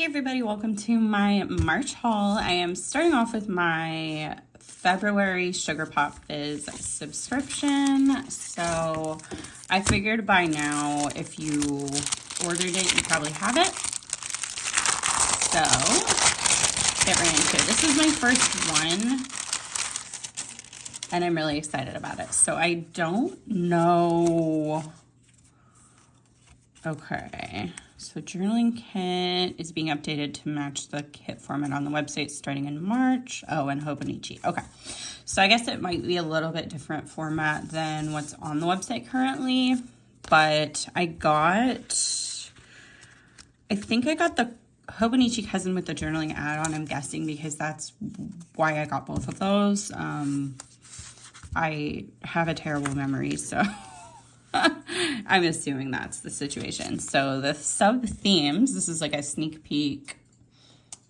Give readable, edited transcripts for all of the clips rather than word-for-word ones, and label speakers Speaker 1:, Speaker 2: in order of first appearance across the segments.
Speaker 1: Hey everybody, welcome to my March haul. I am starting off with my February Sugar Pop Fizz subscription. So I figured by now, if you ordered it, you probably have it. So get right into it. This is my first one and I'm really excited about it. So I don't know. Okay. So journaling kit is being updated to match the kit format on the website starting in March. Oh, and Hobonichi. Okay. So I guess it might be a little bit different format than what's on the website currently. But I think I got the Hobonichi cousin with the journaling add-on, I'm guessing, because that's why I got both of those. I have a terrible memory, so... I'm assuming that's the situation. So the sub themes, this is like a sneak peek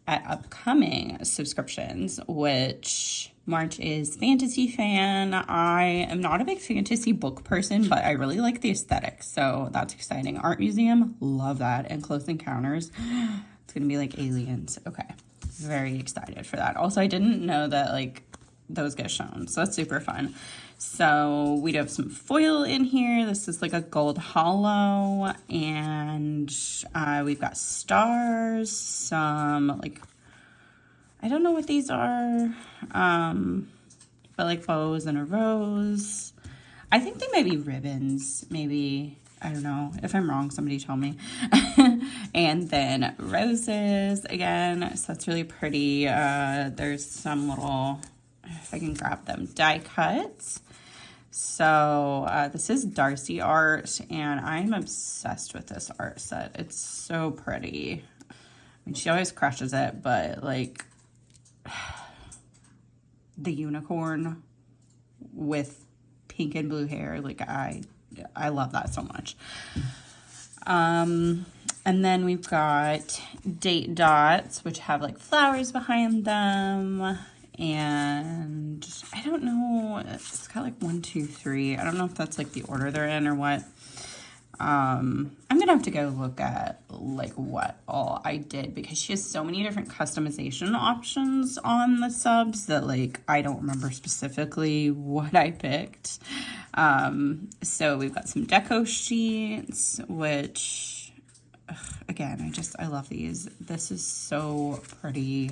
Speaker 1: at upcoming subscriptions, which March is fantasy fan. I am not a big fantasy book person, but I really like the aesthetic. So that's exciting. Art museum, love that. And Close Encounters, it's going to be like aliens. Okay. Very excited for that. Also, I didn't know that like those get shown. So that's super fun. So we do have some foil in here. This is like a gold hollow, and we've got stars, some like, I don't know what these are, but like bows and a rose. I think they might be ribbons, maybe. I don't know. If I'm wrong, somebody tell me. And then roses again. So that's really pretty. There's some little, if I can grab them, die cuts. So this is Darcy art, and I'm obsessed with this art set. It's so pretty. I mean, she always crushes it, but like the unicorn with pink and blue hair, like I love that so much. And then we've got date dots, which have like flowers behind them. And I don't know, it's got like 1, 2, 3. I don't know if that's like the order they're in or what. I'm gonna have to go look at like what all I did, because she has so many different customization options on the subs that like I don't remember specifically what I picked. So we've got some deco sheets, which again, I love these. This is so pretty.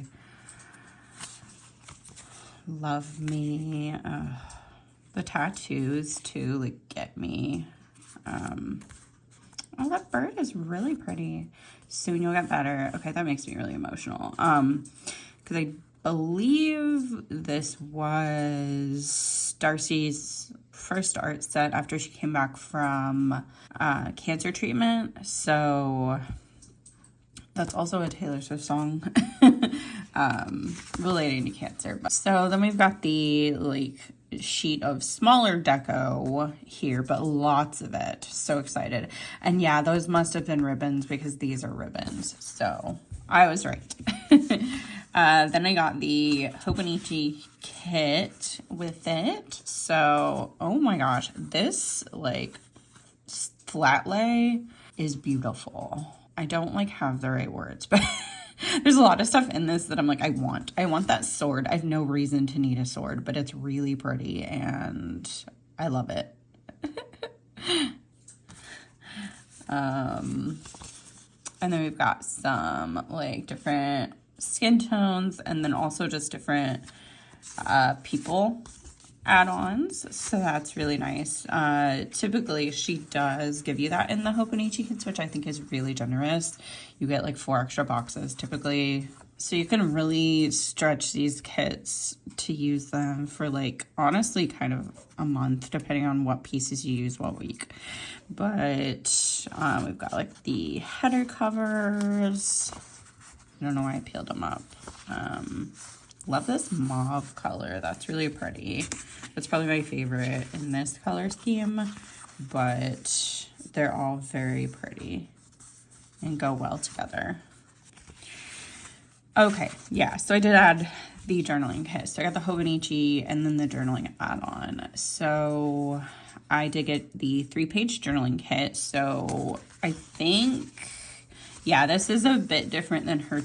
Speaker 1: Love me. The tattoos too, like, get me. Oh, that bird is really pretty. Soon you'll get better. Okay, that makes me really emotional. Because I believe this was Darcy's first art set after she came back from cancer treatment. So that's also a Taylor Swift song relating to cancer. So then we've got the like sheet of smaller deco here, but lots of it. So excited. And yeah, those must have been ribbons because these are ribbons. So I was right. Then I got the Hobonichi kit with it. So, oh my gosh, this like flat lay is beautiful. I don't like have the right words, but there's a lot of stuff in this that I'm like, I want that sword. I have no reason to need a sword, but it's really pretty and I love it. And then we've got some like different skin tones and then also just different people add-ons, so that's really nice. Typically she does give you that in the Hobonichi kits, which I think is really generous. You get like 4 extra boxes typically, so you can really stretch these kits to use them for like honestly kind of a month depending on what pieces you use what week. But we've got like the header covers. I don't know why I peeled them up. Love this mauve color. That's really pretty. That's probably my favorite in this color scheme, but they're all very pretty and go well together. Okay, yeah, so I did add the journaling kit. So I got the Hobonichi and then the journaling add-on. So I did get the 3-page journaling kit. So I think Yeah, this is a bit different than her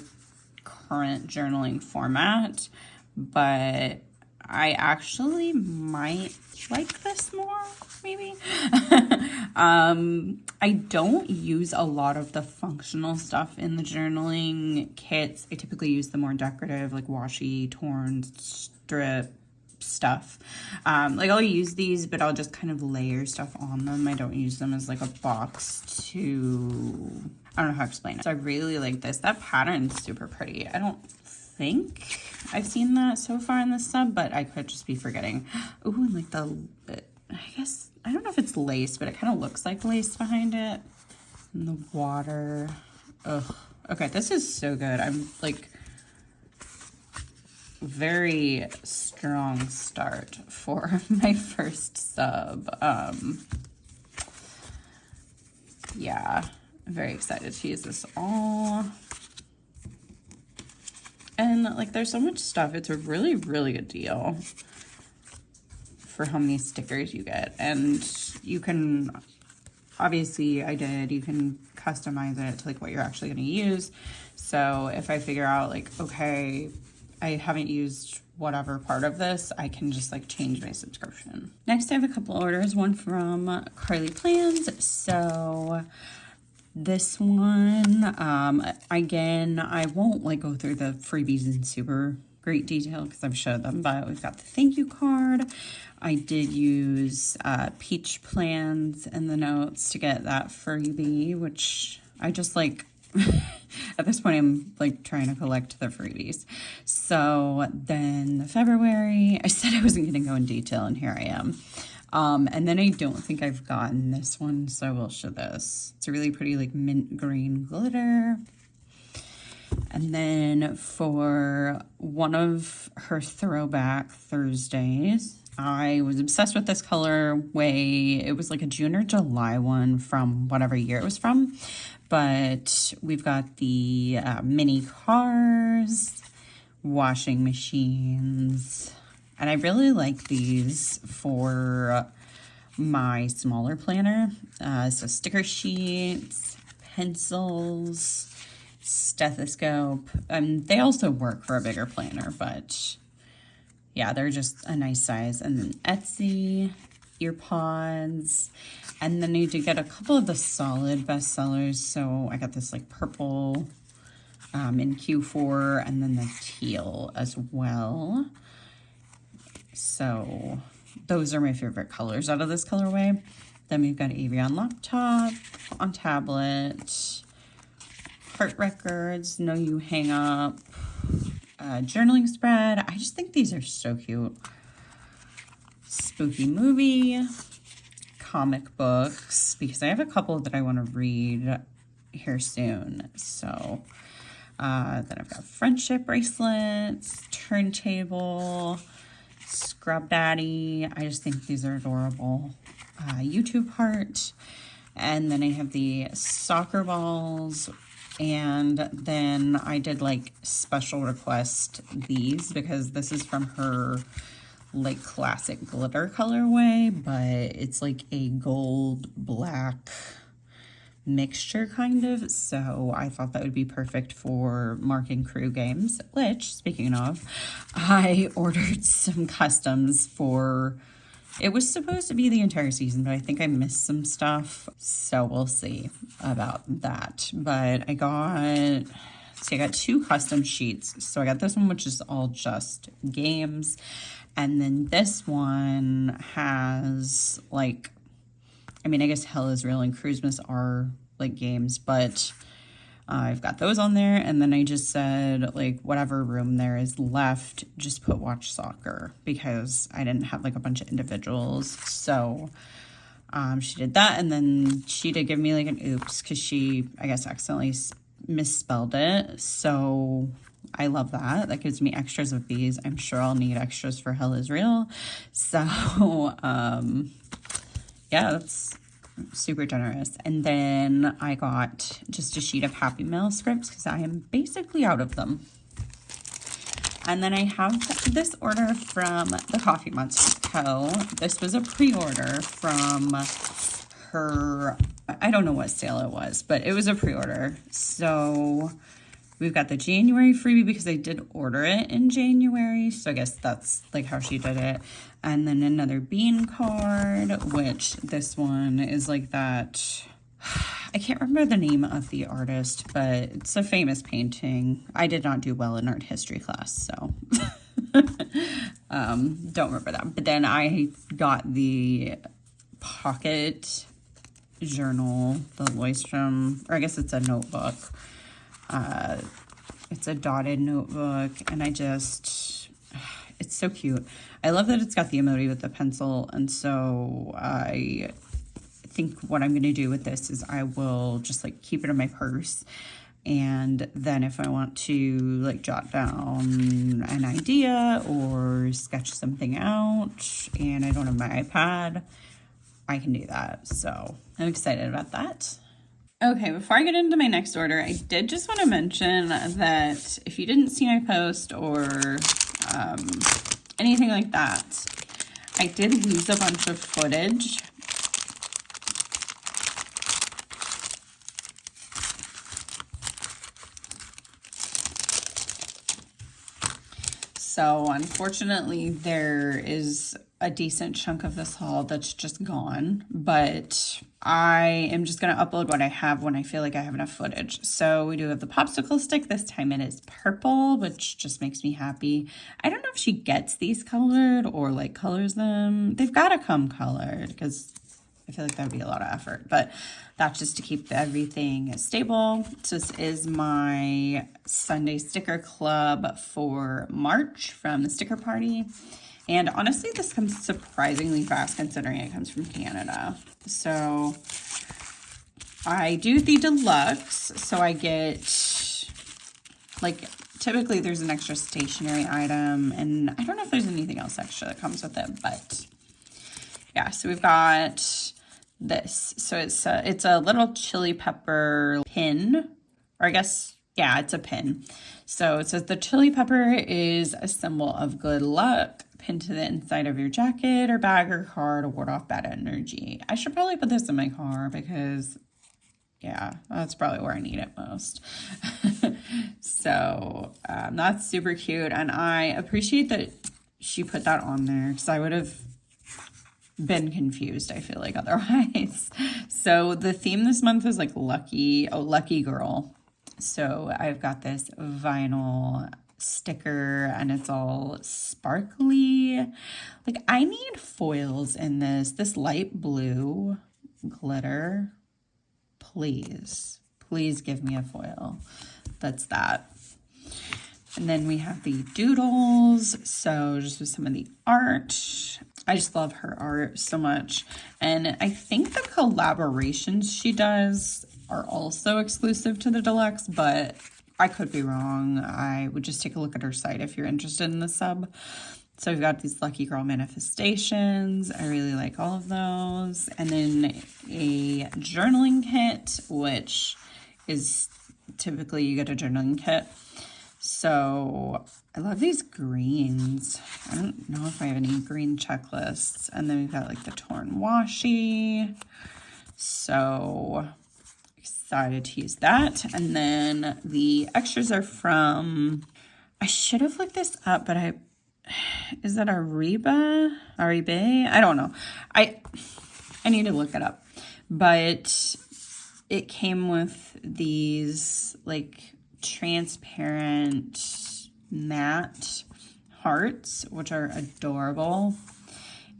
Speaker 1: current journaling format, but I actually might like this more, maybe. I don't use a lot of the functional stuff in the journaling kits. I typically use the more decorative, like washi, torn, strip stuff. Like I'll use these, but I'll just kind of layer stuff on them. I don't use them as like a box to, I don't know how to explain it. So I really like this. That pattern's super pretty. I don't think I've seen that so far in this sub, but I could just be forgetting. Ooh, and like I guess, I don't know if it's lace, but it kind of looks like lace behind it. And the water. Ugh. Okay, this is so good. I'm like, very strong start for my first sub. Yeah, very excited to use this all. And like there's so much stuff. It's a really, really good deal for how many stickers you get. And you can, obviously you can customize it to like what you're actually going to use. So if I figure out like, okay, I haven't used whatever part of this, I can just like change my subscription. Next, I have a couple orders, one from Carlea Plans. So this one, again, I won't like go through the freebies in super great detail because I've showed them, but we've got the thank you card. I did use Peach Plans in the notes to get that freebie, which I just like, at this point, I'm like trying to collect the freebies. So then February, I said I wasn't going to go in detail, and here I am. And then I don't think I've gotten this one, so I will show this. It's a really pretty like mint green glitter. And then for one of her throwback Thursdays, I was obsessed with this colorway. It was like a June or July one from whatever year it was from. But we've got the mini cars, washing machines, and I really like these for my smaller planner. So sticker sheets, pencils, stethoscope. They also work for a bigger planner, but yeah, they're just a nice size. And then Etsy, ear pods. And then I did get a couple of the solid bestsellers. So I got this like purple in Q4 and then the teal as well. So those are my favorite colors out of this colorway. Then we've got Avery on laptop, on tablet, heart records, no you hang up, journaling spread. I just think these are so cute. Spooky movie, comic books, because I have a couple that I want to read here soon. So then I've got friendship bracelets, turntable, Scrub Daddy. I just think these are adorable. YouTube heart. And then I have the soccer balls. And then I did like special request these because this is from her like classic glitter colorway, but it's like a gold black mixture kind of. So I thought that would be perfect for Mark & Crew games, which speaking of, I ordered some customs for, it was supposed to be the entire season, but I think I missed some stuff. So we'll see about that. But I got two custom sheets. So I got this one, which is all just games. And then this one has like, I mean, I guess Hell is Real and Christmas are like games, but I've got those on there. And then I just said like whatever room there is left, just put watch soccer because I didn't have like a bunch of individuals. So she did that. And then she did give me like an oops because she, I guess, accidentally misspelled it. So I love that. That gives me extras of these. I'm sure I'll need extras for Hell is Real. So, yeah, that's super generous. And then I got just a sheet of Happy Mail scripts because I am basically out of them. And then I have this order from TheCoffeeMonsterzCo. This was a pre-order from her I don't know what sale it was, but it was a pre-order. So we've got the January freebie because I did order it in January. So I guess that's like how she did it. And then another bean card, which this one is like that. I can't remember the name of the artist, but it's a famous painting. I did not do well in art history class, so don't remember that. But then I got the pocket journal, the Leuchtturm, or I guess it's a notebook. It's a dotted notebook, and it's so cute. I love that it's got the emoji with the pencil, and so I think what I'm going to do with this is I will just like keep it in my purse, and then if I want to like jot down an idea or sketch something out and I don't have my iPad, I can do that. So I'm excited about that. Okay, before I get into my next order, I did just want to mention that if you didn't see my post or anything like that, I did lose a bunch of footage. So unfortunately, there is a decent chunk of this haul that's just gone, but I am just going to upload what I have when I feel like I have enough footage. So we do have the popsicle stick. This time it is purple, which just makes me happy. I don't know if she gets these colored or like colors them. They've got to come colored because I feel like that would be a lot of effort, but that's just to keep everything stable. So this is my Sunday sticker club for March from the sticker party. And honestly, this comes surprisingly fast considering it comes from Canada. So I do the deluxe. So I get, like, typically there's an extra stationery item. And I don't know if there's anything else extra that comes with it. But yeah, so we've got this. So it's a little chili pepper pin. Or I guess, yeah, it's a pin. So it says the chili pepper is a symbol of good luck. Pinned to the inside of your jacket or bag or car to ward off bad energy. I should probably put this in my car because, yeah, that's probably where I need it most. So that's super cute. And I appreciate that she put that on there because I would have been confused, I feel like, otherwise. So the theme this month is like lucky girl. So I've got this vinyl sticker and it's all sparkly. Like, I need foils in this light blue glitter. Please give me a foil that's that. And then we have the doodles. So just with some of the art, I just love her art so much. And I think the collaborations she does are also exclusive to the deluxe, but I could be wrong. I would just take a look at her site if you're interested in the sub. So we've got these Lucky Girl manifestations. I really like all of those. And then a journaling kit, which is typically you get a journaling kit. So I love these greens. I don't know if I have any green checklists. And then we've got like the torn washi. So excited to use that. And then the extras are from, I should have looked this up, but is that Aribe? I don't know. I need to look it up. But it came with these like transparent matte hearts, which are adorable.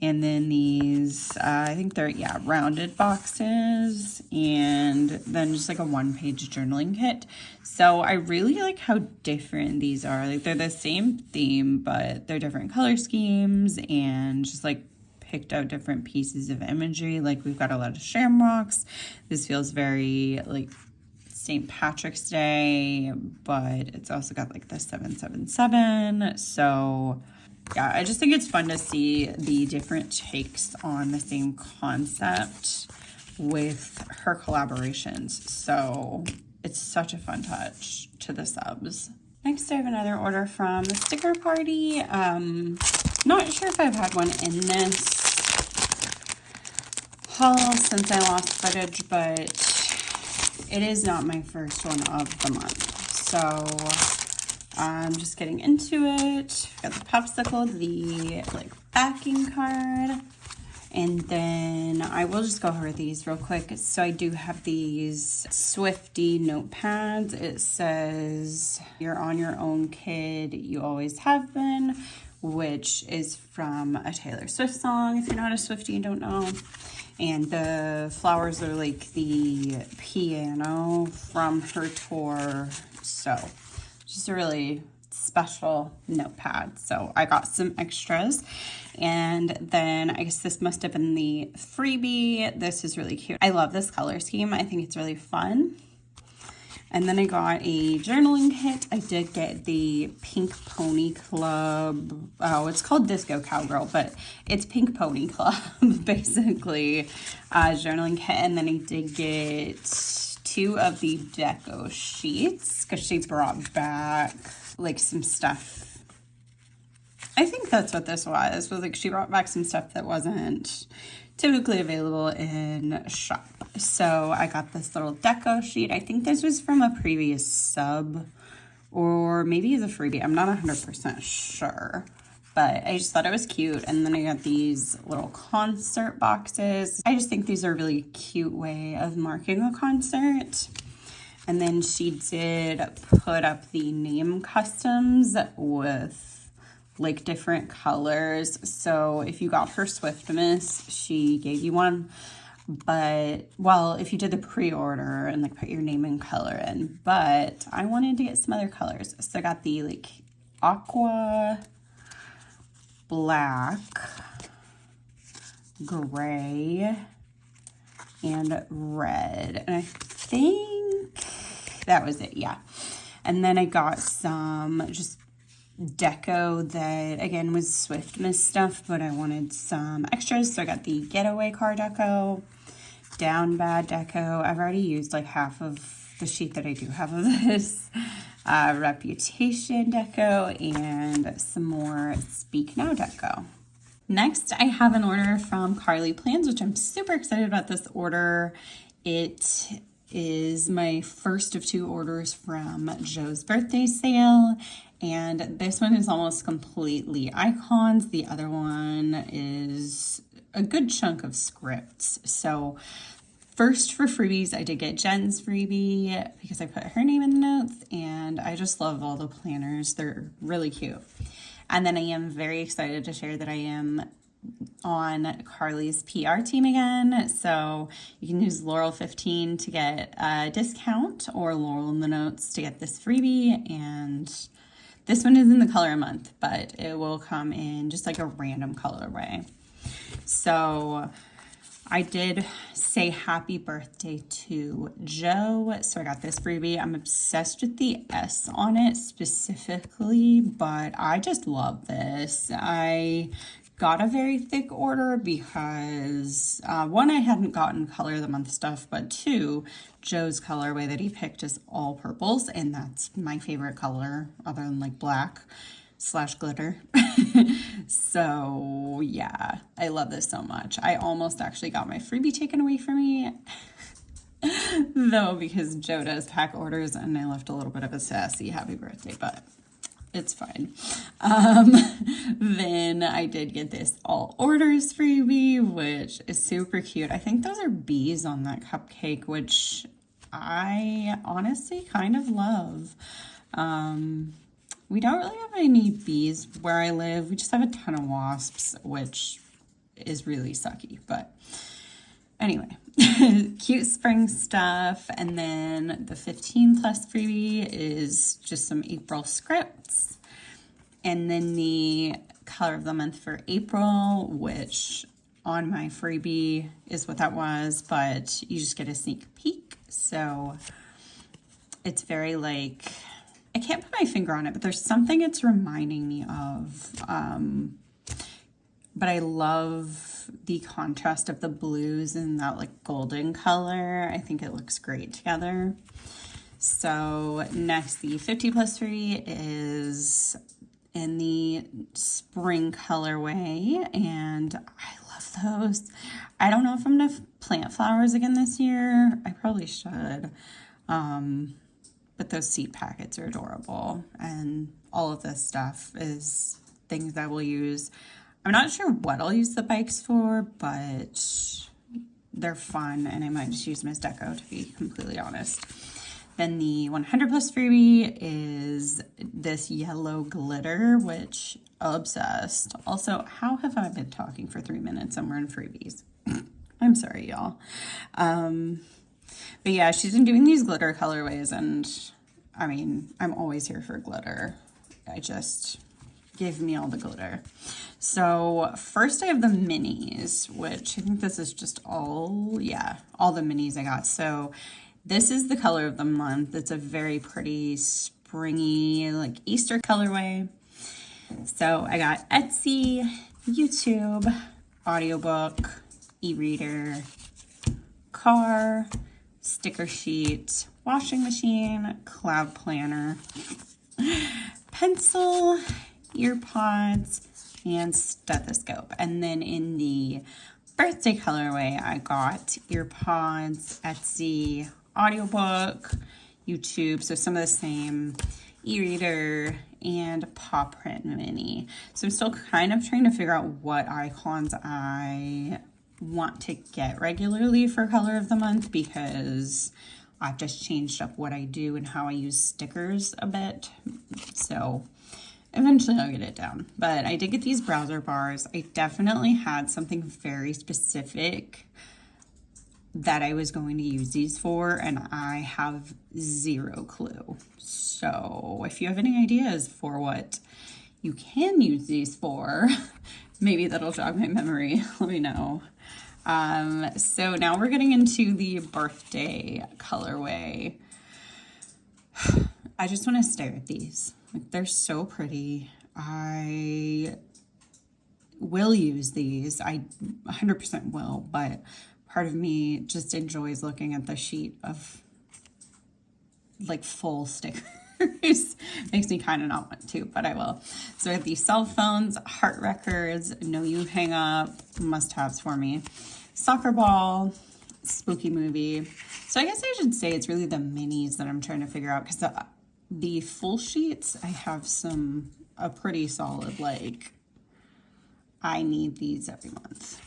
Speaker 1: And then these, I think they're, yeah, rounded boxes, and then just like a one-page journaling kit. So I really like how different these are. Like, they're the same theme, but they're different color schemes and just like picked out different pieces of imagery. Like, we've got a lot of shamrocks. This feels very like St. Patrick's Day, but it's also got like the 777. So yeah, I just think it's fun to see the different takes on the same concept with her collaborations. So it's such a fun touch to the subs. Next, I have another order from the sticker party. Not sure if I've had one in this haul since I lost footage, but it is not my first one of the month. So I'm just getting into it. Got the popsicle, the like backing card, and then I will just go over these real quick. So I do have these Swifty notepads. It says, "You're on your own, kid. You always have been," which is from a Taylor Swift song, if you're not a Swiftie and don't know. And the flowers are like the piano from her tour. So just a really special notepad. So I got some extras. And then I guess this must have been the freebie. This is really cute. I love this color scheme. I think it's really fun. And then I got a journaling kit. I did get the Pink Pony Club. Oh, it's called Disco Cowgirl, but it's Pink Pony Club, basically, journaling kit. And then I did get 2 of the deco sheets because she brought back like some stuff. I think that's what this was like she brought back some stuff that wasn't typically available in shop. So I got this little deco sheet. I think this was from a previous sub, or maybe it's a freebie. I'm not 100% sure, but I just thought it was cute. And then I got these little concert boxes. I just think these are a really cute way of marking a concert. And then she did put up the name customs with like different colors. So if you got her Swiftmas, she gave you one. But, well, if you did the pre-order and like put your name and color in, but I wanted to get some other colors. So I got the like aqua, black, gray, and red. And I think that was it, yeah. And then I got some just deco that again was Swiftmas stuff, but I wanted some extras, so I got the getaway car deco, down bad deco. I've already used like half of the sheet that I do have of this, reputation deco, and some more speak now deco. Next, I have an order from Carlea Plans, which I'm super excited about this order. It is my first of 2 orders from Joe's birthday sale. And this one is almost completely icons. The other one is a good chunk of scripts. So first for freebies, I did get Jen's freebie because I put her name in the notes. And I just love all the planners. They're really cute. And then I am very excited to share that I am on Carlea's PR team again. So you can use Laurel15 to get a discount, or Laurel in the notes to get this freebie. And this one is in the color month, but it will come in just like a random colorway. So I did say happy birthday to Joe. So I got this freebie. I'm obsessed with the S on it specifically, but I just love this. I got a very thick order because 1, I hadn't gotten color of the month stuff, but 2, Joe's colorway that he picked is all purples, and that's my favorite color other than like black / glitter. So yeah, I love this so much. I almost actually got my freebie taken away from me though, because Joe does pack orders and I left a little bit of a sassy happy birthday, but it's fine. Then I did get this all orders freebie, which is super cute. I think those are bees on that cupcake, which I honestly kind of love. We don't really have any bees where I live. We just have a ton of wasps, which is really sucky, but anyway, cute spring stuff. And then the 15 plus freebie is just some April scripts. And then the color of the month for April, which on my freebie is what that was, but you just get a sneak peek. So it's very like, I can't put my finger on it, but there's something it's reminding me of. But I love the contrast of the blues and that like golden color. I think it looks great together. So next, the 50 plus 3 is in the spring colorway, and I love those. I don't know if I'm gonna plant flowers again this year. I probably should. But those seed packets are adorable. And all of this stuff is things I will use. I'm not sure what I'll use the bikes for, but they're fun. And I might just use them as deco, to be completely honest. Then the 100 plus freebie is this yellow glitter, which obsessed. Also, how have I been talking for 3 minutes and we're in freebies? I'm sorry, y'all. But yeah, she's been doing these glitter colorways, and I mean, I'm always here for glitter. I just give me all the glitter. So first I have the minis, which I think this is just all the minis I got. So this is the color of the month. It's a very pretty springy, like Easter colorway. So I got Etsy, YouTube, audiobook, e-reader, car, sticker sheet, washing machine, cloud planner, pencil, ear pods, and stethoscope. And then in the birthday colorway, I got ear pods, Etsy, audiobook, YouTube, so some of the same, e-reader, and paw print mini. So I'm still kind of trying to figure out what icons I want to get regularly for color of the month, because I've just changed up what I do and how I use stickers a bit. So eventually I'll get it down. But I did get these browser bars. I definitely had something very specific that I was going to use these for, and I have zero clue. So if you have any ideas for what you can use these for, maybe that'll jog my memory. Let me know. So now we're getting into the birthday colorway. I just want to stare at these. Like, they're so pretty. I will use these. I 100% will, but part of me just enjoys looking at the sheet of like full stickers. Makes me kind of not want to, but I will. So I have these cell phones, heart records, know you hang up, must-haves for me, soccer ball, spooky movie. So I guess I should say it's really the minis that I'm trying to figure out, because the full sheets, I have a pretty solid, like, I need these every month.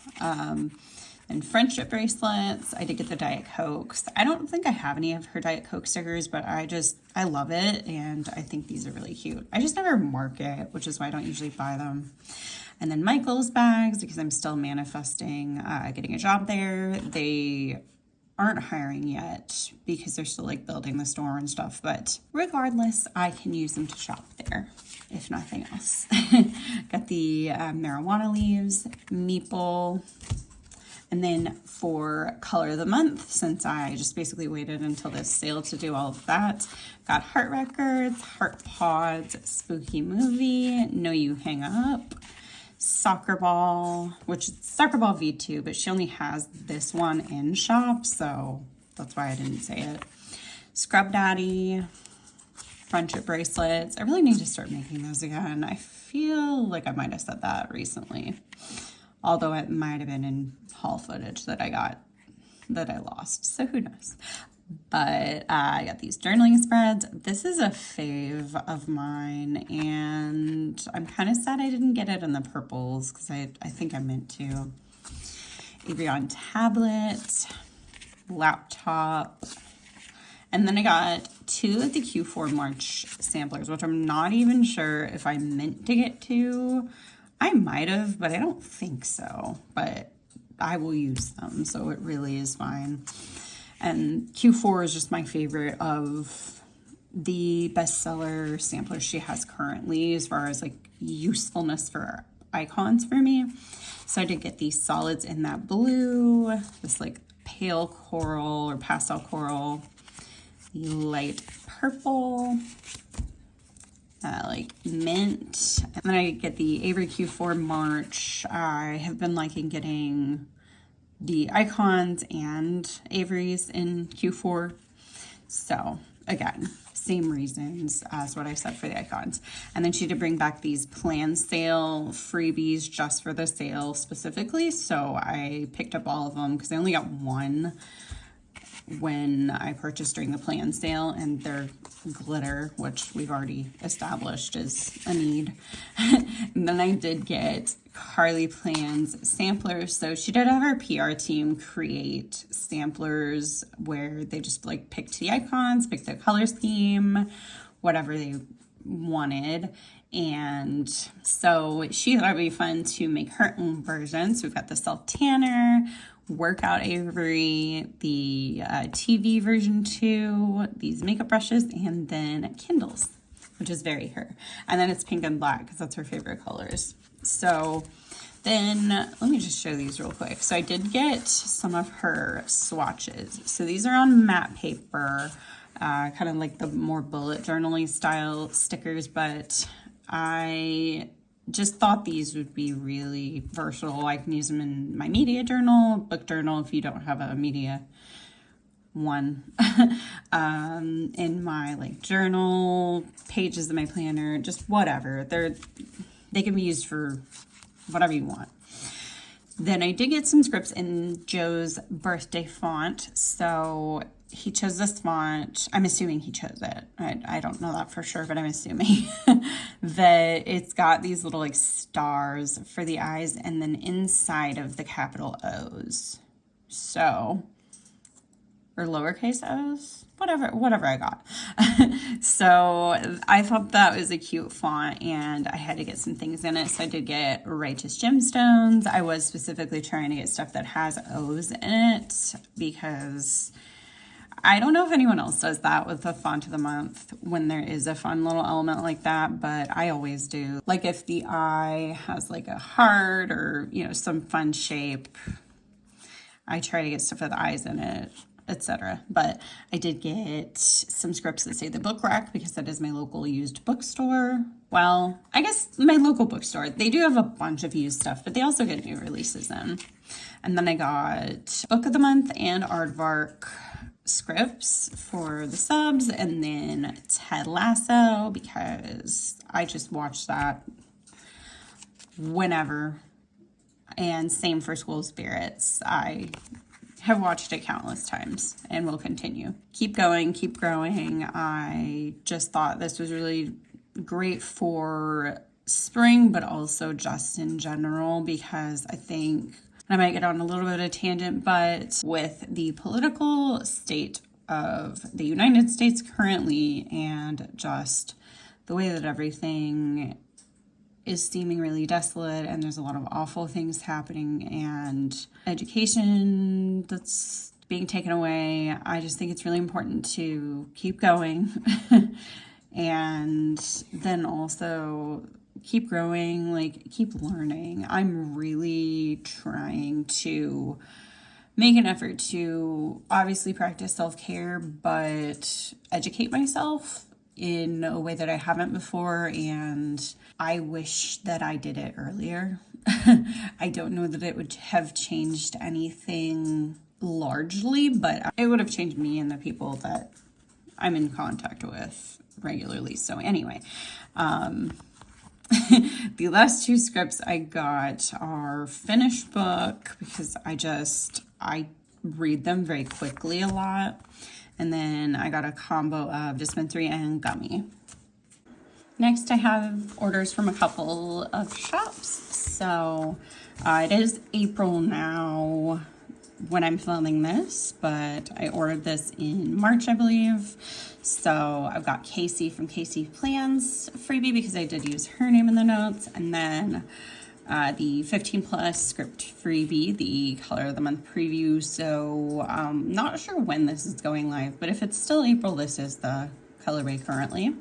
Speaker 1: And friendship bracelets. I did get the Diet Cokes. I don't think I have any of her Diet Coke stickers, but I love it, and I think these are really cute. I just never mark it, which is why I don't usually buy them. And then Michael's bags, because I'm still manifesting getting a job there. They aren't hiring yet because they're still like building the store and stuff, but regardless, I can use them to shop there, if nothing else. Got the marijuana leaves, meeple. And then for color of the month, since I just basically waited until this sale to do all of that, got heart records, heart pods, spooky movie, know you hang up, soccer ball, which is soccer ball V2, but she only has this one in shop, so that's why I didn't say it. Scrub Daddy, friendship bracelets. I really need to start making those again. I feel like I might have said that recently, although it might have been in haul footage that I got that I lost, so who knows. But I got these journaling spreads. This is a fave of mine, and I'm kind of sad I didn't get it in the purples, because I think I meant to. Avion tablet, laptop, and then I got 2 of the Q4 March samplers, which I'm not even sure if I meant to get 2. I might have, but I don't think so. But I will use them, so it really is fine. And Q4 is just my favorite of the bestseller samplers she has currently, as far as like usefulness for icons for me. So I did get these solids in that blue, this like pale coral or pastel coral, the light purple, like mint. And then I get the Avery Q4 March. I have been liking getting the icons and Avery's in Q4. So again, same reasons as what I said for the icons. And then she did bring back these plan sale freebies just for the sale specifically. So I picked up all of them because I only got one when I purchased during the plan sale, and they're glitter, which we've already established is a need. And then I did get Carlea Plans samplers. So she did have her PR team create samplers where they just like picked the icons, picked the color scheme, whatever they wanted. And so she thought it'd be fun to make her own version. So we've got the self tanner, Workout Avery, the TV version 2, these makeup brushes, and then Kindles, which is very her. And then it's pink and black because that's her favorite colors. So then let me just show these real quick. So I did get some of her swatches. So these are on matte paper, kind of like the more bullet journal-y style stickers, but I just thought these would be really versatile. I can use them in my media journal, book journal if you don't have a media one, in my like journal, pages of my planner, just whatever. They can be used for whatever you want. Then I did get some scripts in Joe's birthday font. So he chose this font. I'm assuming he chose it. I don't know that for sure, but I'm assuming that it's got these little like stars for the eyes and then inside of the capital O's. So, or lowercase O's, whatever I got. So I thought that was a cute font and I had to get some things in it. So I did get Righteous Gemstones. I was specifically trying to get stuff that has O's in it because I don't know if anyone else does that with the font of the month when there is a fun little element like that, but I always do. Like if the eye has like a heart or, you know, some fun shape, I try to get stuff with eyes in it, etc. But I did get some scripts that say the book rack because that is my local used bookstore. Well, I guess my local bookstore, they do have a bunch of used stuff, but they also get new releases in. And then I got Book of the Month and Aardvark scripts for the subs, and then Ted Lasso because I just watched that whenever. And same for School of Spirits. I have watched it countless times and will continue. Keep going, keep growing. I just thought this was really great for spring, but also just in general because I think I might get on a little bit of a tangent, but with the political state of the United States currently and just the way that everything is seeming really desolate and there's a lot of awful things happening and education that's being taken away, I just think it's really important to keep going and then also keep growing, like keep learning. I'm really trying to make an effort to obviously practice self-care, but educate myself in a way that I haven't before. And I wish that I did it earlier. I don't know that it would have changed anything largely, but it would have changed me and the people that I'm in contact with regularly. So anyway, the last two scripts I got are finished book because I read them very quickly a lot. And then I got a combo of dispensary and gummy. Next, I have orders from a couple of shops. So it is April now when I'm filming this, but I ordered this in March, I believe. So I've got Casey from Casey Plans freebie because I did use her name in the notes. And then the 15 plus script freebie, the color of the month preview. So not sure when this is going live, but if it's still April, this is the colorway currently.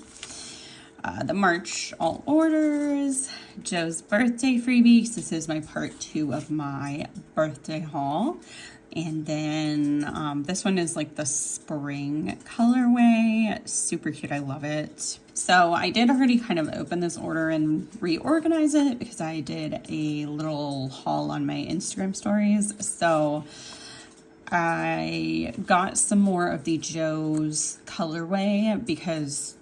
Speaker 1: The March all orders, Joe's birthday freebie. This is my part 2 of my birthday haul. And then this one is like the spring colorway. Super cute. I love it. So I did already kind of open this order and reorganize it because I did a little haul on my Instagram stories. So I got some more of the Joe's colorway because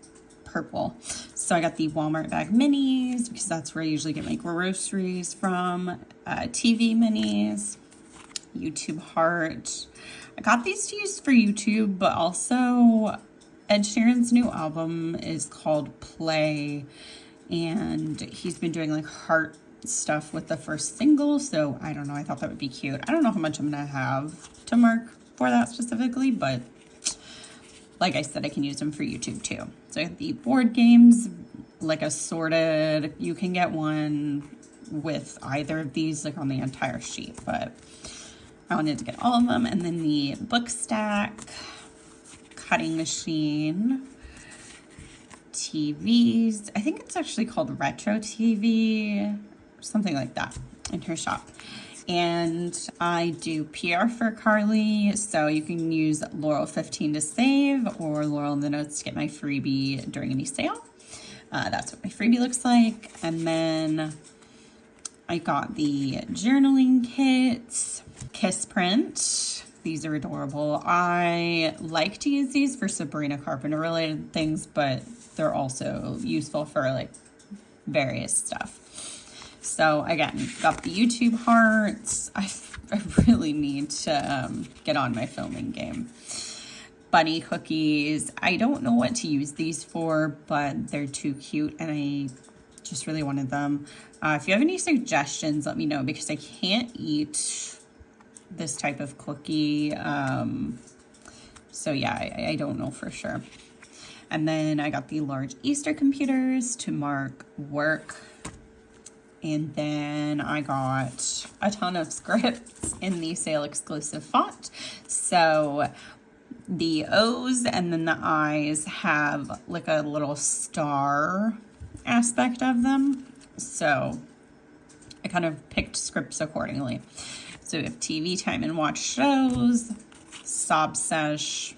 Speaker 1: purple. So I got the Walmart bag minis because that's where I usually get my groceries from. TV minis, YouTube heart. I got these to use for YouTube, but also Ed Sheeran's new album is called Play, and he's been doing like heart stuff with the first single, so I don't know, I thought that would be cute. I don't know how much I'm gonna have to mark for that specifically, but like I said, I can use them for YouTube too. So I have the board games, like assorted. You can get one with either of these, like on the entire sheet, but I wanted to get all of them. And then the book stack, cutting machine, TVs. I think it's actually called Retro TV, something like that, in her shop. And I do PR for Carlea, so you can use Laurel 15 to save or Laurel in the notes to get my freebie during any sale. That's what my freebie looks like. And then I got the journaling kits, Kiss Print. These are adorable. I like to use these for Sabrina Carpenter related things, but they're also useful for like various stuff. So again, got the YouTube hearts. I really need to get on my filming game. Bunny cookies. I don't know what to use these for, but they're too cute and I just really wanted them. If you have any suggestions, let me know because I can't eat this type of cookie. So yeah, I don't know for sure. And then I got the large Easter computers to mark work. And then I got a ton of scripts in the sale exclusive font. So the O's and then the I's have like a little star aspect of them. So I kind of picked scripts accordingly. So we have TV time and watch shows, sob sesh,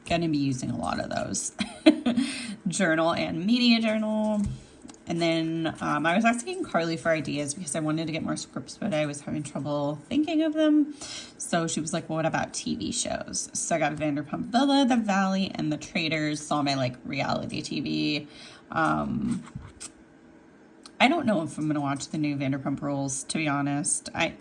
Speaker 1: gonna be using a lot of those. Journal and media journal. And then I was asking Carlea for ideas because I wanted to get more scripts, but I was having trouble thinking of them. So she was like, well, what about TV shows? So I got Vanderpump Villa, The Valley, and The Traitors. Saw my like reality TV. I don't know if I'm going to watch the new Vanderpump Rules, to be honest. I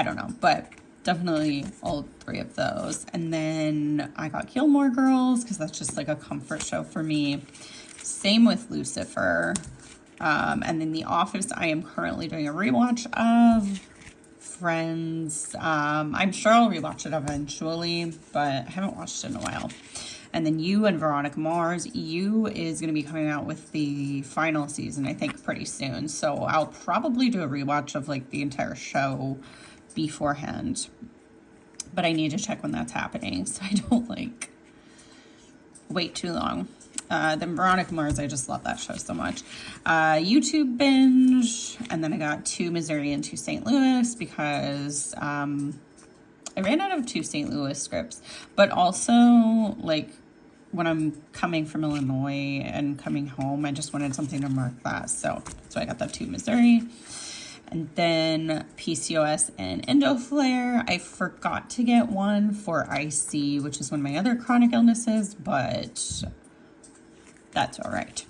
Speaker 1: don't know, but definitely all three of those. And then I got Gilmore Girls because that's just like a comfort show for me. Same with Lucifer. And then The Office, I am currently doing a rewatch of. Friends. I'm sure I'll rewatch it eventually, but I haven't watched it in a while. And then You and Veronica Mars. You is going to be coming out with the final season, I think, pretty soon. So I'll probably do a rewatch of like the entire show beforehand. But I need to check when that's happening so I don't like wait too long. Then Veronica Mars, I just love that show so much. YouTube binge, and then I got 2 Missouri and 2 St. Louis because I ran out of 2 St. Louis scripts, but also like when I'm coming from Illinois and coming home, I just wanted something to mark that. So I got that 2 Missouri. And then PCOS and EndoFlare. I forgot to get one for IC, which is one of my other chronic illnesses, but that's all right.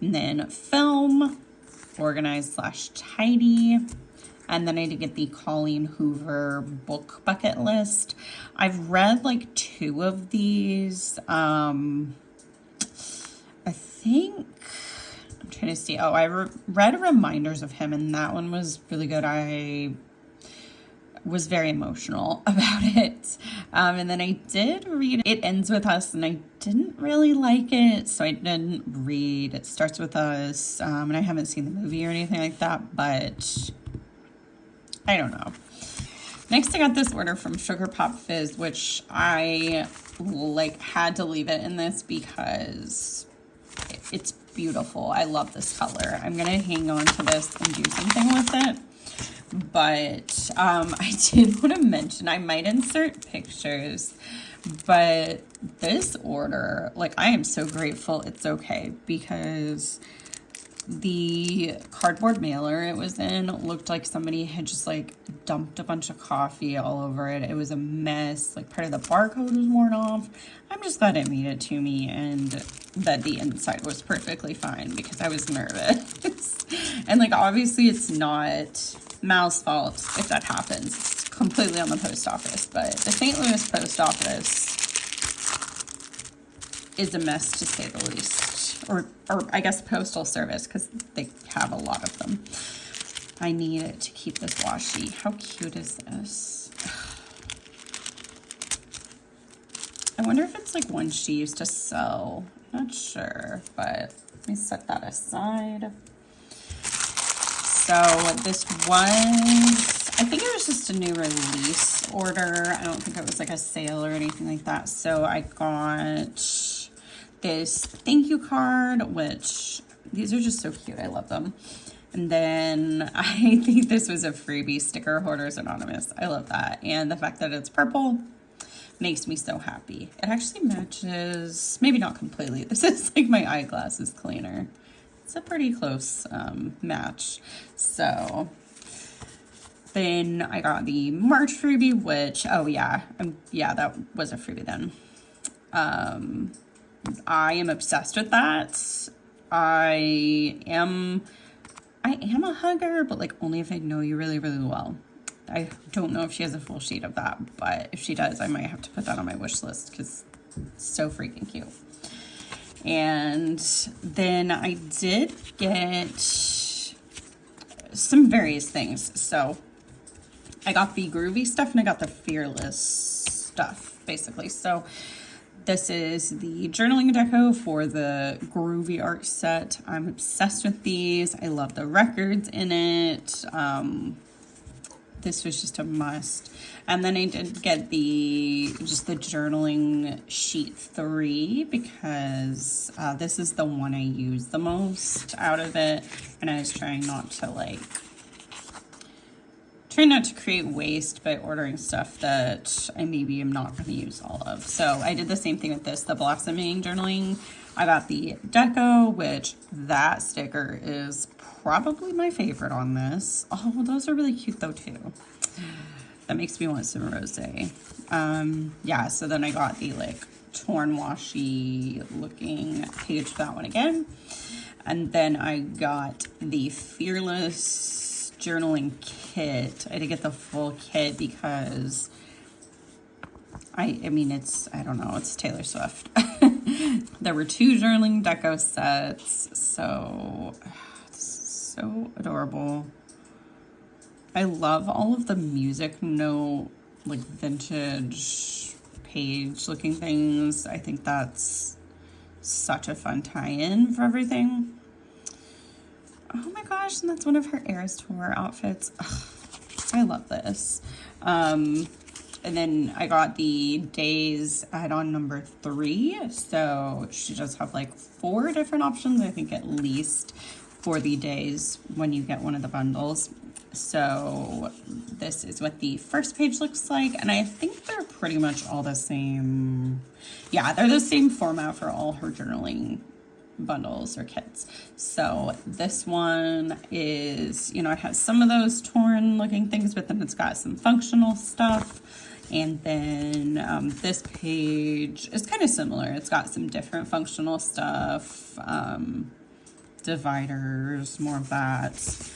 Speaker 1: And then film, organized/tidy. And then I did get the Colleen Hoover book bucket list. I've read like 2 of these. I think, I'm trying to see. Oh, I read Reminders of Him, and that one was really good. I was very emotional about it. And then I did read It Ends With Us, and I didn't really like it, so I didn't read It Starts With Us. And I haven't seen the movie or anything like that, but I don't know. Next, I got this order from Sugar Pop Fizz, which I like had to leave it in this because it's beautiful. I love this color. I'm gonna hang on to this and do something with it. But I did want to mention, I might insert pictures, but this order, like, I am so grateful it's okay because The cardboard mailer it was in looked like somebody had just like dumped a bunch of coffee all over it. It was a mess. Like part of the barcode was worn off. I'm just glad it made it to me and that the inside was perfectly fine because I was nervous. And like obviously it's not Mal's fault if that happens. It's completely on the post office, but the St. Louis post office is a mess to say the least. Or I guess postal service, because they have a lot of them. I need it to keep this washi. How cute is this? I wonder if it's like one she used to sell. Not sure, but let me set that aside. So this was, I think it was just a new release order. I don't think it was like a sale or anything like that. So I got this thank you card, which these are just so cute. I love them. And then I think this was a freebie sticker, Hoarders Anonymous. I love that. And the fact that it's purple makes me so happy. It actually matches, maybe not completely. This is like my eyeglasses cleaner. It's a pretty close match. So then I got the March freebie, which, oh yeah, yeah, that was a freebie then. I am obsessed with that. I am a hugger, but like only if I know you really, really well. I don't know if she has a full sheet of that, but if she does, I might have to put that on my wish list because it's so freaking cute. And then I did get some various things. So I got the groovy stuff and I got the fearless stuff, basically. So this is the journaling deco for the groovy art set. I'm obsessed with these. I love the records in it. This was just a must. And then I did get just the journaling sheet 3 because this is the one I use the most out of it. And I was trying not to create waste by ordering stuff that I maybe am not going to use all of. So I did the same thing with this, the blossoming journaling. I got the deco, which that sticker is probably my favorite on this. Oh, those are really cute though too. That makes me want some rosé. Yeah, so then I got the like torn washi looking page for that one again. And then I got the Fearless journaling kit. I did get the full kit because I mean, I don't know, it's Taylor Swift. There were 2 journaling deco sets, so adorable. I love all of the music note, like vintage page looking things. I think that's such a fun tie-in for everything. Oh my gosh, and that's one of her Eras Tour outfits. Ugh, I love this. And then I got the Days add-on number 3. So she does have like 4 different options, I think at least, for the Days when you get one of the bundles. So this is what the first page looks like. And I think they're pretty much all the same. Yeah, they're the same format for all her journaling bundles or kits. So this one is, you know, it has some of those torn looking things, but then it's got some functional stuff. And then this page is kind of similar. It's got some different functional stuff, dividers, more of that.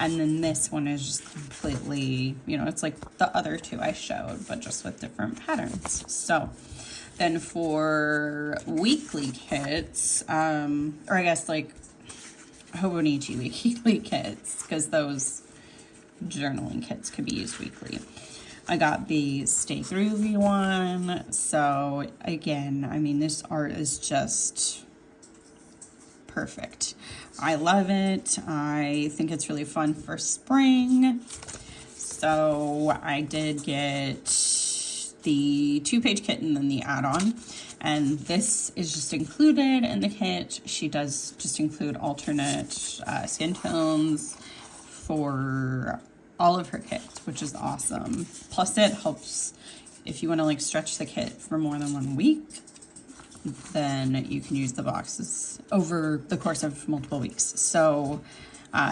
Speaker 1: And then this one is just completely, you know, it's like the other 2 I showed, but just with different patterns. So then for weekly kits, or I guess like Hobonichi weekly kits, because those journaling kits could be used weekly. I got the Stay Groovy one. So again, I mean, this art is just perfect. I love it. I think it's really fun for spring. So I did get the 2-page kit and then the add-on. And this is just included in the kit. She does just include alternate skin tones for all of her kits, which is awesome. Plus it helps if you want to like stretch the kit for more than 1 week. then you can use the boxes over the course of multiple weeks. So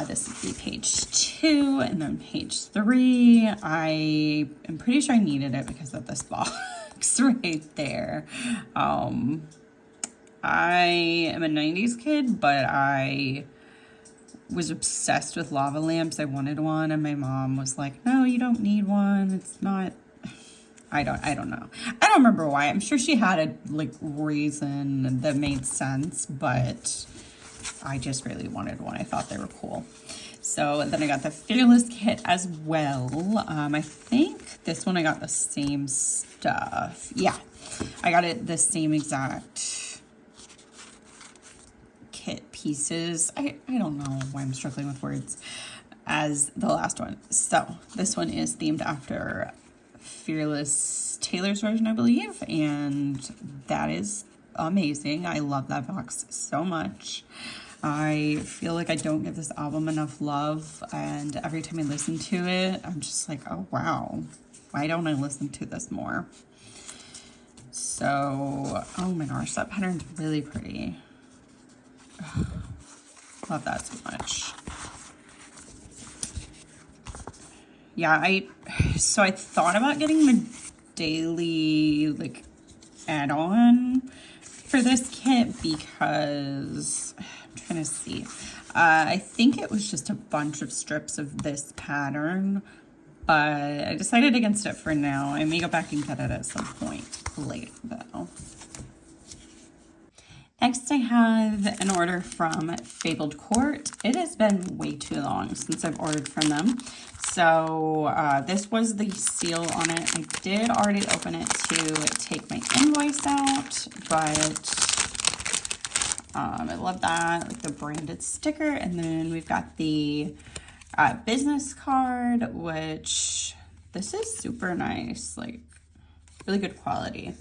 Speaker 1: this would be page 2, and then page 3. I am pretty sure I needed it because of this box right there. I am a 90s kid, but I was obsessed with lava lamps. I wanted one, and my mom was like, no, you don't need one. It's not, I don't know. I don't remember why. I'm sure she had a like reason that made sense, but I just really wanted one. I thought they were cool. So then I got the Fearless kit as well. I think this one I got the same stuff. Yeah, I got it the same exact kit pieces. I don't know why I'm struggling with words as the last one. So this one is themed after Fearless Taylor's version, I believe, and that is amazing. I love that box so much. I feel like I don't give this album enough love, and every time I listen to it, I'm just like, oh wow, why don't I listen to this more? So, oh my gosh, that pattern's really pretty. Love that so much. Yeah, I thought about getting the daily like add-on for this kit because I'm trying to see. I think it was just a bunch of strips of this pattern, but I decided against it for now. I may go back and get it at some point later though. Next, I have an order from Fabled Court. It has been way too long since I've ordered from them. So this was the seal on it. I did already open it to take my invoice out, but I love that, like the branded sticker. And then we've got the business card, which this is super nice, like really good quality.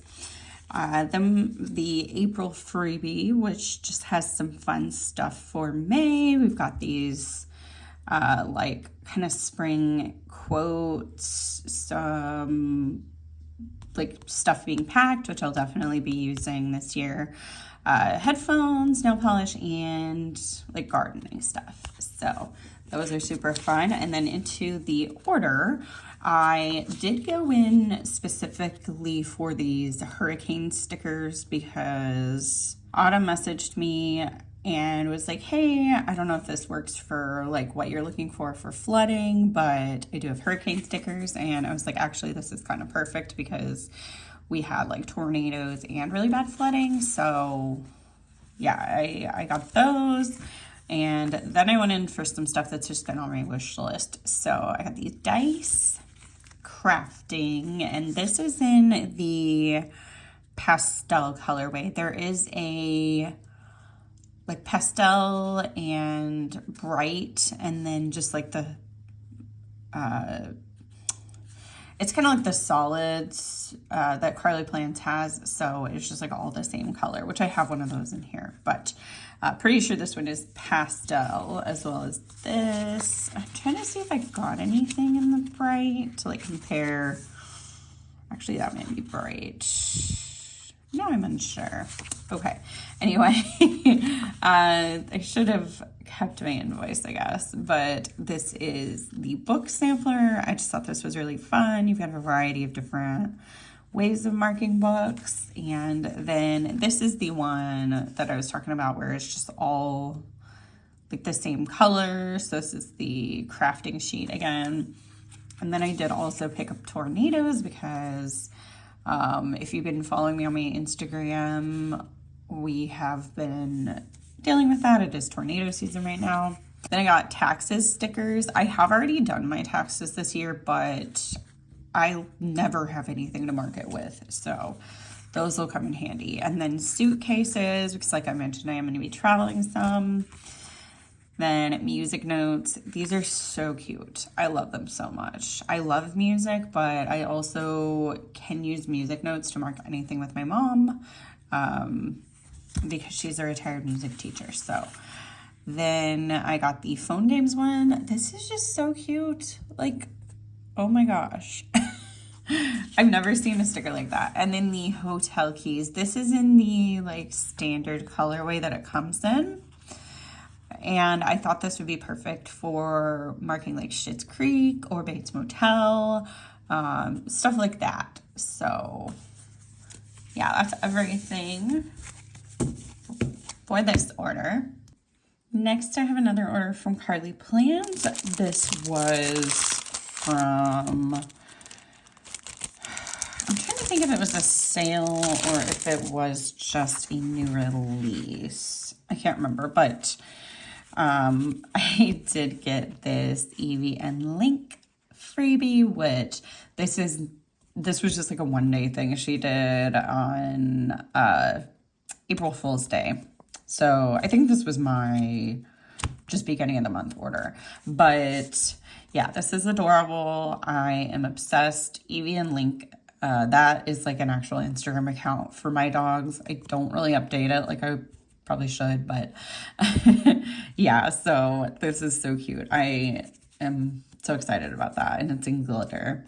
Speaker 1: Then the April freebie, which just has some fun stuff for May. We've got these like kind of spring quotes, some like stuff being packed, which I'll definitely be using this year. Headphones, nail polish, and like gardening stuff. So those are super fun. And then into the order, I did go in specifically for these hurricane stickers because Autumn messaged me and was like, hey, I don't know if this works for like what you're looking for flooding, but I do have hurricane stickers. And I was like, actually, this is kind of perfect because we had like tornadoes and really bad flooding. So yeah, I got those. And then I went in for some stuff that's just been on my wish list. So I got these dice crafting, and this is in the pastel colorway. There is a like pastel and bright, and then just like the it's kind of like the solids that Carlea Plants has, so it's just like all the same color, which I have one of those in here, but pretty sure this one is pastel as well as this. I'm trying to see if I got anything in the bright to like compare. Actually, that may be bright. No, I'm unsure. Okay. Anyway, I should have kept my invoice, I guess, but this is the book sampler. I just thought this was really fun. You've got a variety of different ways of marking books. And then this is the one that I was talking about where it's just all like the same color. So this is the crafting sheet again. And then I did also pick up tornadoes because if you've been following me on my Instagram, we have been dealing with that. It is tornado season right now. Then I got taxes stickers. I have already done my taxes this year, but I never have anything to mark it with. So those will come in handy. And then suitcases, because like I mentioned, I am going to be traveling some. Then music notes. These are so cute. I love them so much. I love music, but I also can use music notes to mark anything with my mom because she's a retired music teacher. So then I got the phone games one. This is just so cute. Like, oh my gosh. I've never seen a sticker like that. And then the hotel keys. This is in the like standard colorway that it comes in. And I thought this would be perfect for marking like Schitt's Creek or Bates Motel, stuff like that. So yeah, that's everything for this order. Next, I have another order from Carlea Plans. This was from, I'm trying to think if it was a sale or if it was just a new release. I can't remember, but I did get this Evie and Link freebie, which this was just like a one-day thing she did on April Fool's Day. So I think this was my just beginning of the month order. But yeah, this is adorable. I am obsessed. Evie and Link, that is like an actual Instagram account for my dogs. I don't really update it like I probably should, but yeah, so this is so cute. I am so excited about that, and it's in glitter.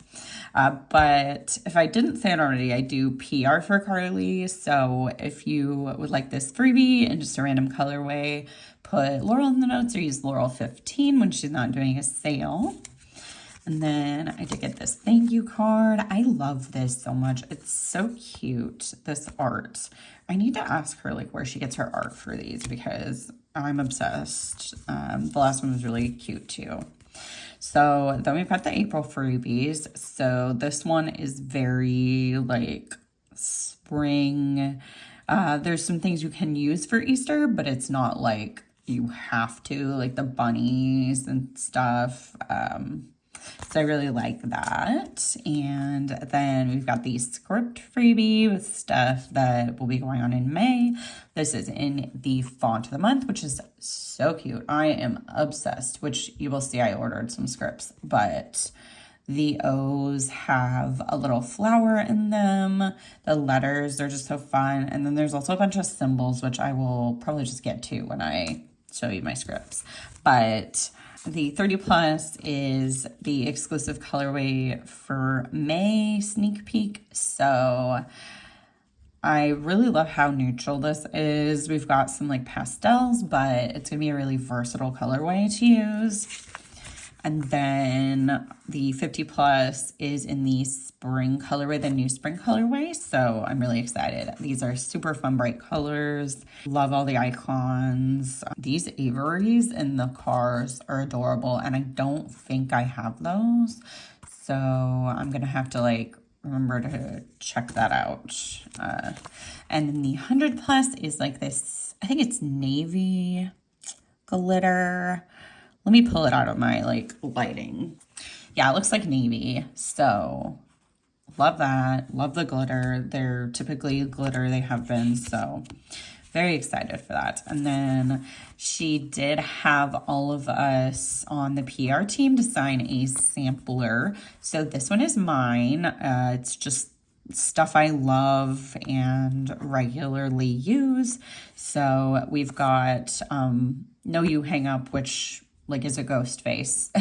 Speaker 1: But if I didn't say it already, I do PR for Carlea. So if you would like this freebie and just a random colorway, put Laurel in the notes or use Laurel 15 when she's not doing a sale. And then I did get this thank you card. I love this so much. It's so cute, this art. I need to ask her like where she gets her art for these because I'm obsessed. The last one was really cute too. So then we've got the April freebies. So this one is very like spring. There's some things you can use for Easter, but it's not like you have to, like the bunnies and stuff. So I really like that. And then we've got the script freebie with stuff that will be going on in May. This is in the font of the month, which is so cute. I am obsessed, which you will see I ordered some scripts, but the O's have a little flower in them. The letters, they're just so fun. And then there's also a bunch of symbols, which I will probably just get to when I show you my scripts. But the 30 plus is the exclusive colorway for May sneak peek. So I really love how neutral this is. We've got some like pastels, but it's gonna be a really versatile colorway to use. And then the 50 plus is in the spring colorway, the new spring colorway. So I'm really excited. These are super fun, bright colors. Love all the icons. These Averys in the cars are adorable. And I don't think I have those. So I'm going to have to like remember to check that out. And then the 100 plus is like this, I think it's navy glitter. Let me pull it out of my like lighting. Yeah, it looks like navy. So love that. Love the glitter. They're typically glitter. They have been. So very excited for that. And then she did have all of us on the PR team to sign a sampler. So this one is mine. It's just stuff I love and regularly use. So we've got Know You Hang Up, which like is a ghost face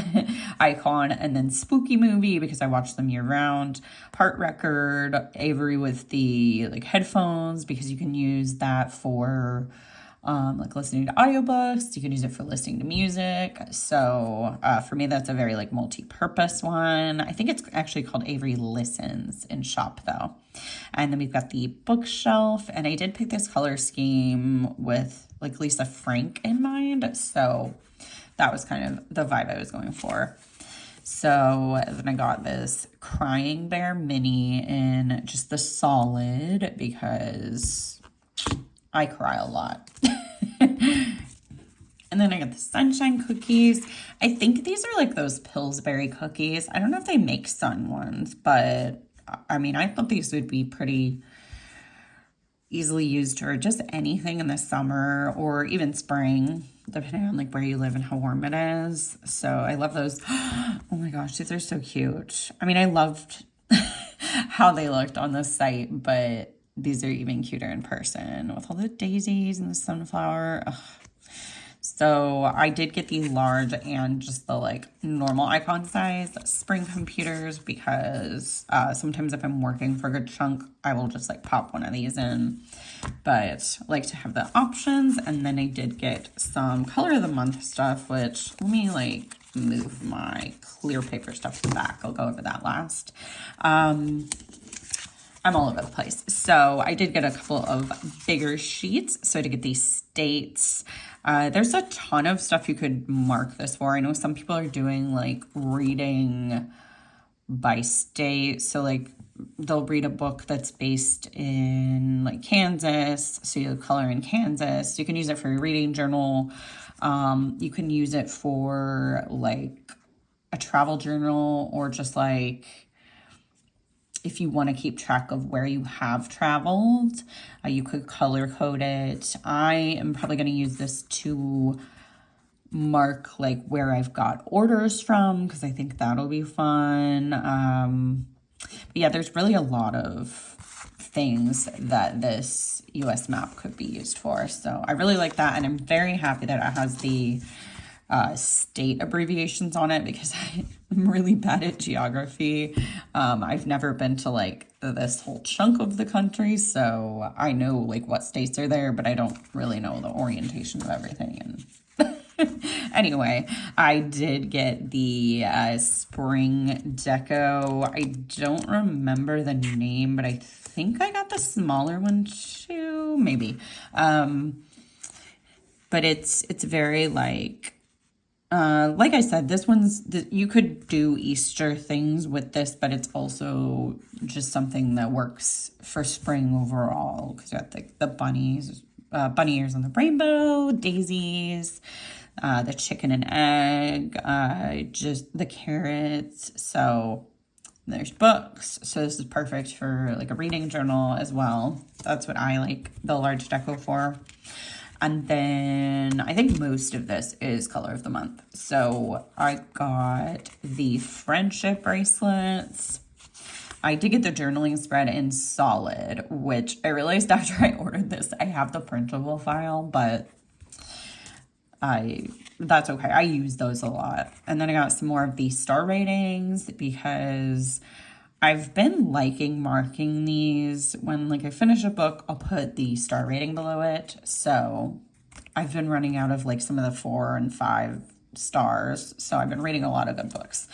Speaker 1: icon, and then Spooky Movie because I watch them year round, Heart Record, Avery with the like headphones because you can use that for like listening to audiobooks. You can use it for listening to music. So for me, that's a very like multi-purpose one. I think it's actually called Avery Listens in shop though. And then we've got the bookshelf, and I did pick this color scheme with like Lisa Frank in mind. So that was kind of the vibe I was going for. So then I got this Crying Bear mini in just the solid because I cry a lot. And then I got the Sunshine cookies. I think these are like those Pillsbury cookies. I don't know if they make sun ones, but I mean, I thought these would be pretty easily used for just anything in the summer or even spring, depending on like where you live and how warm it is. So I love those. Oh my gosh, these are so cute. I mean, I loved how they looked on the site, but these are even cuter in person with all the daisies and the sunflower. Ugh, So I did get the large and just the like normal icon size spring computers because sometimes if I'm working for a good chunk, I will just like pop one of these in. But I like to have the options. And then I did get some color of the month stuff, which let me like move my clear paper stuff to the back. I'll go over that last. I'm all over the place. So I did get a couple of bigger sheets. So I did get these states. There's a ton of stuff you could mark this for. I know some people are doing like reading by state. So like they'll read a book that's based in like Kansas. So you color in Kansas. You can use it for your reading journal. You can use it for like a travel journal or just like if you want to keep track of where you have traveled, you could color code it. I am probably going to use this to mark like where I've got orders from because I think that'll be fun. But yeah, there's really a lot of things that this US map could be used for. So I really like that. And I'm very happy that it has the state abbreviations on it because I'm really bad at geography. I've never been to like this whole chunk of the country, so I know like what states are there, but I don't really know the orientation of everything. And anyway, I did get the spring deco. I don't remember the name, but I think I got the smaller one too, maybe. But it's very like I said, this one's, you could do Easter things with this, but it's also just something that works for spring overall. Because you got the bunnies, bunny ears on the rainbow, daisies, the chicken and egg, just the carrots. So there's books. So this is perfect for like a reading journal as well. That's what I like the large deco for. And then I think most of this is color of the month. So I got the friendship bracelets. I did get the journaling spread in solid, which I realized after I ordered this, I have the printable file, but that's okay. I use those a lot. And then I got some more of the star ratings because I've been liking marking these. When like I finish a book, I'll put the star rating below it. So I've been running out of like some of the 4 and 5 stars. So I've been reading a lot of good books.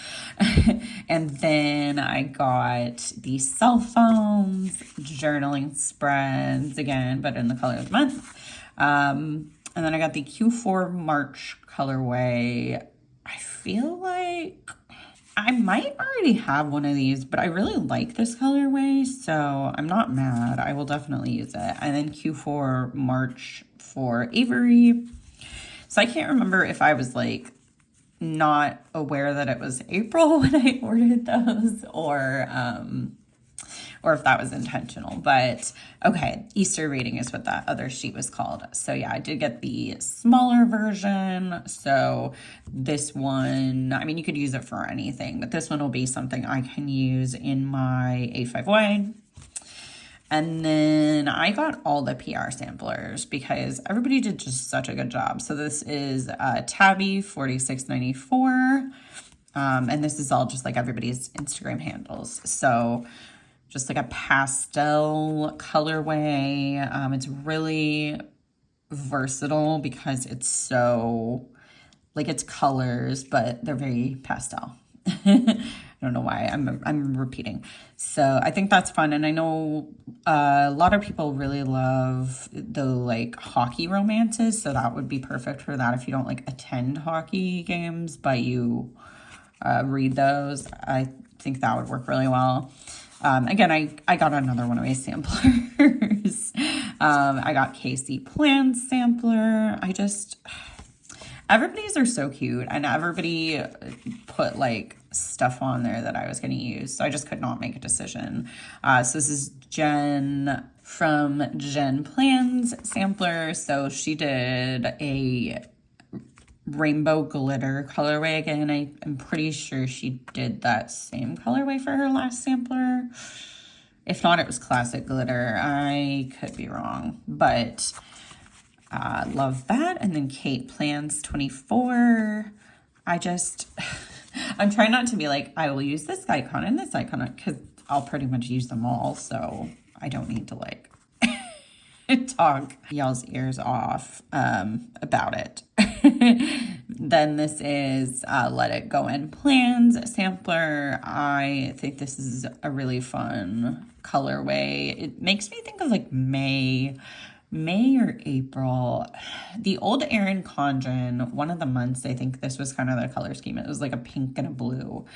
Speaker 1: And then I got the cell phones, journaling spreads again, but in the color of the month. And then I got the Q4 March colorway. I feel like I might already have one of these, but I really like this colorway, so I'm not mad. I will definitely use it. And then Q4 March for Avery. So I can't remember if I was like not aware that it was April when I ordered those or if that was intentional. But okay, Easter reading is what that other sheet was called. So yeah, I did get the smaller version. So this one, I mean, you could use it for anything, but this one will be something I can use in my A5 wide. And then I got all the PR samplers because everybody did just such a good job. So this is Tabby 4694. And this is all just like everybody's Instagram handles. So just like a pastel colorway. It's really versatile because it's so, like it's colors, but they're very pastel. I don't know why I'm repeating. So I think that's fun. And I know a lot of people really love the like hockey romances. So that would be perfect for that if you don't like attend hockey games, but you read those. I think that would work really well. Again, I got another one of my samplers. I got Casey Plan's sampler. Everybody's are so cute, and everybody put like stuff on there that I was going to use. So I just could not make a decision. So this is Jen from Jen Plan's sampler. So she did a rainbow glitter colorway again. I'm pretty sure she did that same colorway for her last sampler. If not, it was classic glitter. I could be wrong, but Love that. And then Kate Plans 24. I'm trying not to be like, I will use this icon and this icon, because I'll pretty much use them all. So I don't need to like talk y'all's ears off about it. Then this is Let It Go In Plans sampler. I think this is a really fun colorway. It makes me think of like May or April. The old Erin Condren, one of the months, I think this was kind of the color scheme. It was like a pink and a blue.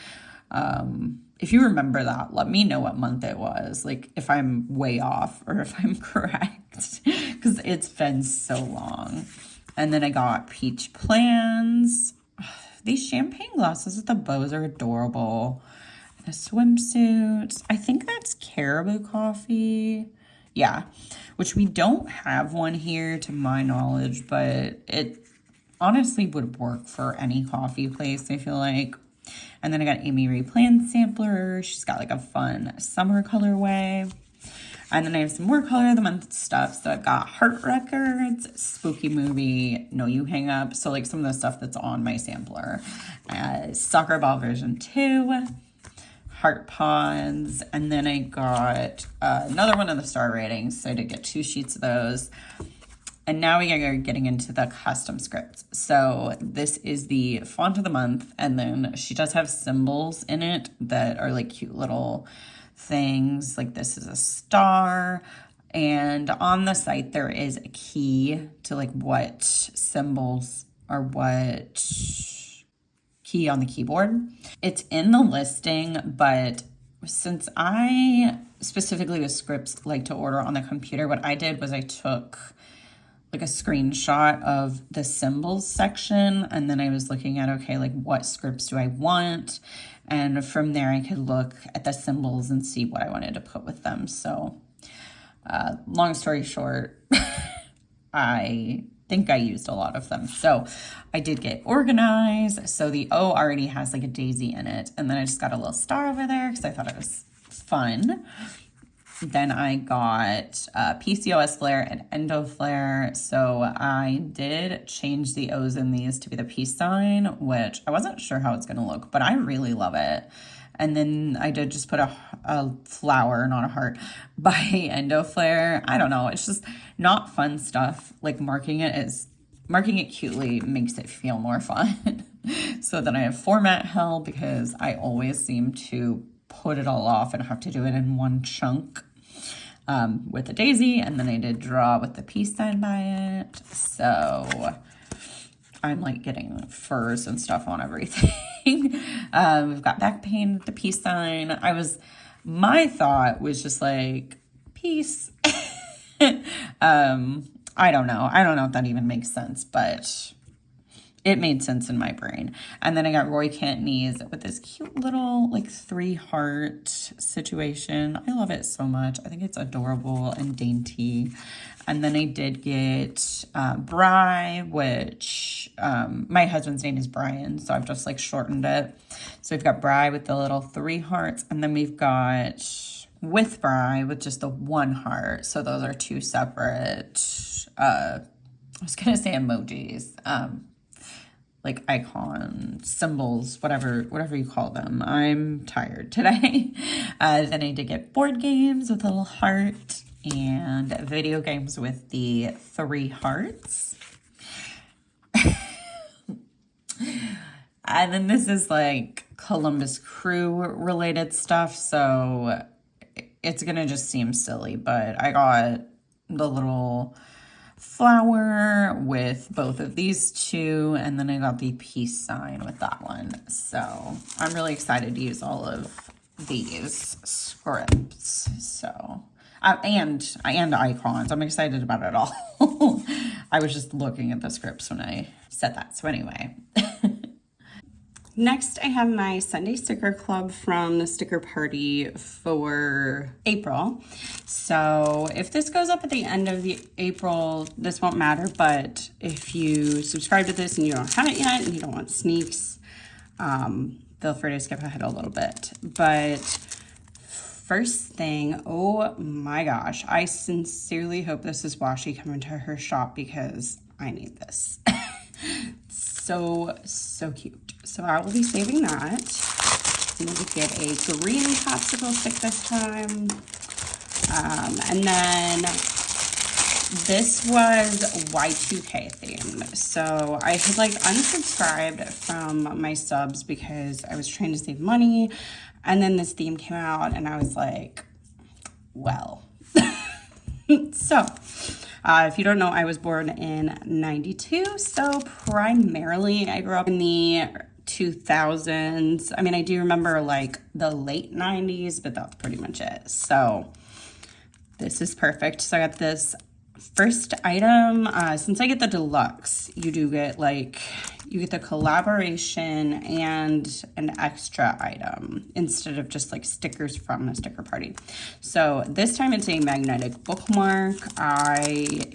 Speaker 1: If you remember that, let me know what month it was. Like if I'm way off or if I'm correct, because it's been so long. And then I got Peach Plans. These champagne glasses with the bows are adorable. And a swimsuit. I think that's Caribou Coffee. Yeah, which we don't have one here to my knowledge, but it honestly would work for any coffee place, I feel like. And then I got Amy Ray Plan sampler. She's got like a fun summer colorway. And then I have some more color of the month stuff. So I've got Heart Records, Spooky Movie, No You Hang Up. So like some of the stuff that's on my sampler. Soccer Ball version 2. Heart Pods. And then I got another one of the star ratings. So I did get 2 sheets of those. And now we are getting into the custom scripts. So this is the font of the month. And then she does have symbols in it that are like cute little things. Like this is a star. And on the site, there is a key to like what symbols or what key on the keyboard. It's in the listing, but since I specifically with scripts like to order on the computer, what I did was I took like a screenshot of the symbols section, and then I was looking at, okay, like what scripts do I want? And from there I could look at the symbols and see what I wanted to put with them. So long story short, I think I used a lot of them. So I did get organized. So the O already has like a daisy in it. And then I just got a little star over there because I thought it was fun. Then I got PCOS flare and endo flare. So I did change the O's in these to be the peace sign, which I wasn't sure how it's going to look, but I really love it. And then I did just put a flower, not a heart, by endo flare. I don't know. It's just not fun stuff. Like marking it cutely makes it feel more fun. So then I have format hell because I always seem to put it all off and have to do it in one chunk. With the daisy, and then I did draw with the peace sign by it. So I'm like getting furs and stuff on everything. We've got back paint with the peace sign. My thought was just like peace. I don't know if that even makes sense, but it made sense in my brain. And then I got Roy Cantonese with this cute little like 3-heart situation. I love it so much. I think it's adorable and dainty. And then I did get Bri, which my husband's name is Brian, so I've just like shortened it. So we've got Bri with the little 3 hearts, and then we've got with Bri with just the 1 heart. So those are 2 separate, I was gonna say emojis, like icon, symbols, whatever you call them. I'm tired today. Then I did get board games with a little heart and video games with the 3 hearts. And then this is like Columbus Crew related stuff. So it's going to just seem silly, but I got the little flower with both of these 2, and then I got the peace sign with that one. So I'm really excited to use all of these scripts. So and icons. I'm excited about it all. I was just looking at the scripts when I said that. So anyway. Next, I have my Sunday Sticker Club from the sticker party for April. So if this goes up at the end of the April, this won't matter. But if you subscribe to this and you don't have it yet and you don't want sneaks, feel free to skip ahead a little bit. But first thing, oh my gosh, I sincerely hope this is washi coming to her shop because I need this. So cute. So I will be saving that. I'm going to get a green popsicle stick this time. And then this was Y2K themed. So I had like unsubscribed from my subs because I was trying to save money. And then this theme came out and I was like, well. So if you don't know, I was born in 92. So primarily I grew up in the 2000s. I mean, I do remember like the late 90s, but that's pretty much it. So this is perfect. So I got this first item. Since I get the deluxe, you do get like, you get the collaboration and an extra item instead of just like stickers from a sticker party. So this time it's a magnetic bookmark. I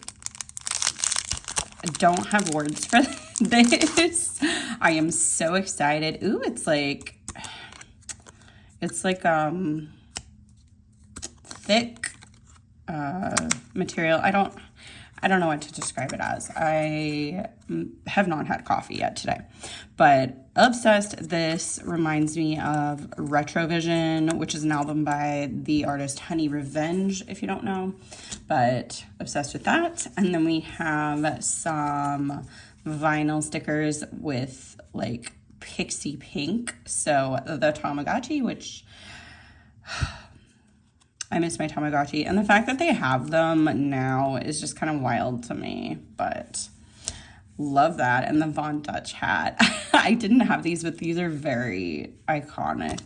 Speaker 1: don't have words for this. I am so excited. Ooh, it's like thick material. I don't know what to describe it as. I have not had coffee yet today, but obsessed. This reminds me of Retrovision, which is an album by the artist Honey Revenge, if you don't know, but obsessed with that. And then we have some vinyl stickers with like pixie pink. So the Tamagotchi, which I miss my Tamagotchi, and the fact that they have them now is just kind of wild to me, but love that. And the Von Dutch hat. I didn't have these, but these are very iconic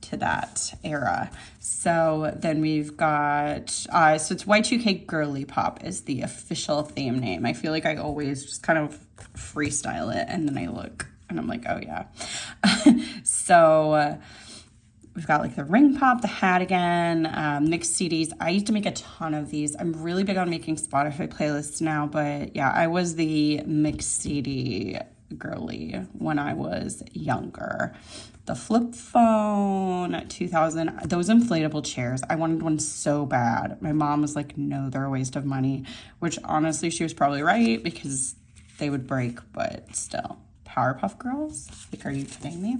Speaker 1: to that era. So then we've got, so it's Y2K Girly Pop is the official theme name. I feel like I always just kind of freestyle it, and then I look and I'm like, oh yeah. So we've got like the ring pop, the hat again, mixed CDs. I used to make a ton of these. I'm really big on making Spotify playlists now, but yeah, I was the mixed CD girly when I was younger. The flip phone, 2000, those inflatable chairs. I wanted one so bad. My mom was like, no, they're a waste of money, which honestly, she was probably right because they would break, but still. Powerpuff Girls? Like, are you kidding me?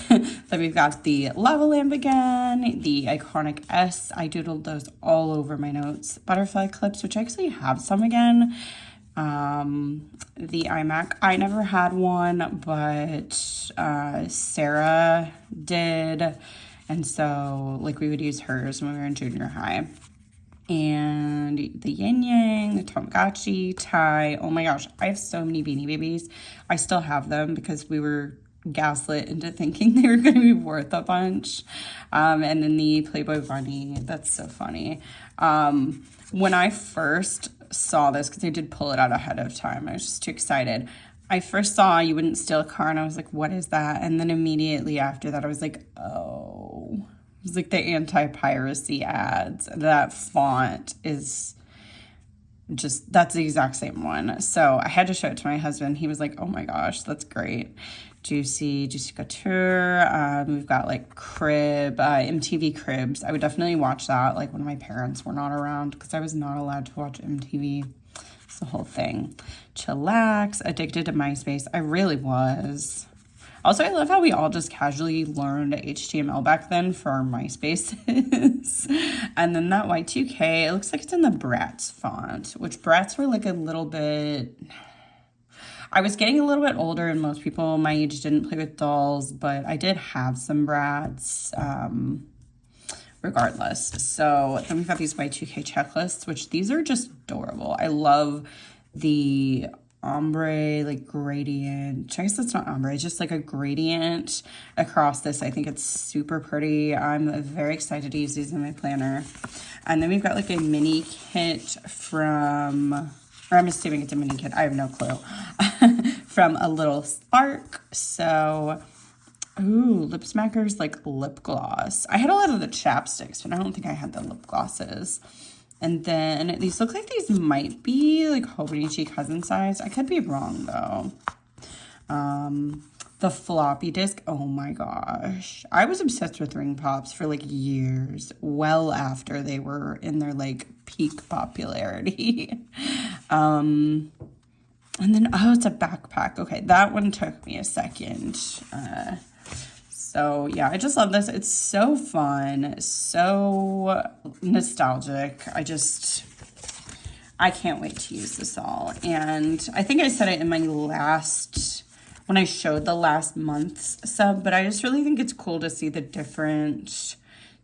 Speaker 1: Then we've got the lava lamp again, the iconic S. I doodled those all over my notes. Butterfly clips, which I actually have some again. The iMac. I never had one, but Sarah did. And so, like, we would use hers when we were in junior high. And the yin yang, the Tamagotchi, tie. Oh my gosh, I have so many Beanie Babies. I still have them because we were gaslit into thinking they were going to be worth a bunch. And then the Playboy Bunny. That's so funny. When I first saw this, because I did pull it out ahead of time, I was just too excited. I first saw You Wouldn't Steal a Car, and I was like, what is that? And then immediately after that, I was like, oh. It's like the anti-piracy ads. That font is just, that's the exact same one. So I had to show it to my husband. He was like, oh my gosh, that's great. Juicy Couture. We've got like Crib, MTV Cribs. I would definitely watch that like when my parents were not around because I was not allowed to watch MTV. It's the whole thing. Chillax, Addicted to MySpace. I really was. Also, I love how we all just casually learned HTML back then for our MySpaces. And then that Y2K, it looks like it's in the Bratz font, which Bratz were like a little bit... I was getting a little bit older, and most people my age didn't play with dolls, but I did have some Bratz regardless. So then we've got these Y2K checklists, which these are just adorable. I love the ombre, like gradient. I guess that's not ombre, it's just like a gradient across this. I think it's super pretty. I'm very excited to use these in my planner. And then we've got like a mini kit from, or I'm assuming it's a mini kit, I have no clue, from A Little Spark. So, ooh, Lip Smackers, like lip gloss. I had a lot of the chapsticks, but I don't think I had the lip glosses. And then these look like these might be like Hobonichi cousin size. I could be wrong though. The floppy disk, oh my gosh. I was obsessed with ring pops for like years, well after they were in their like peak popularity. And then, oh, it's a backpack. Okay, that one took me a second. So yeah, I just love this. It's so fun, so nostalgic. I can't wait to use this all. And I think I said it in my when I showed the last month's sub, but I just really think it's cool to see the different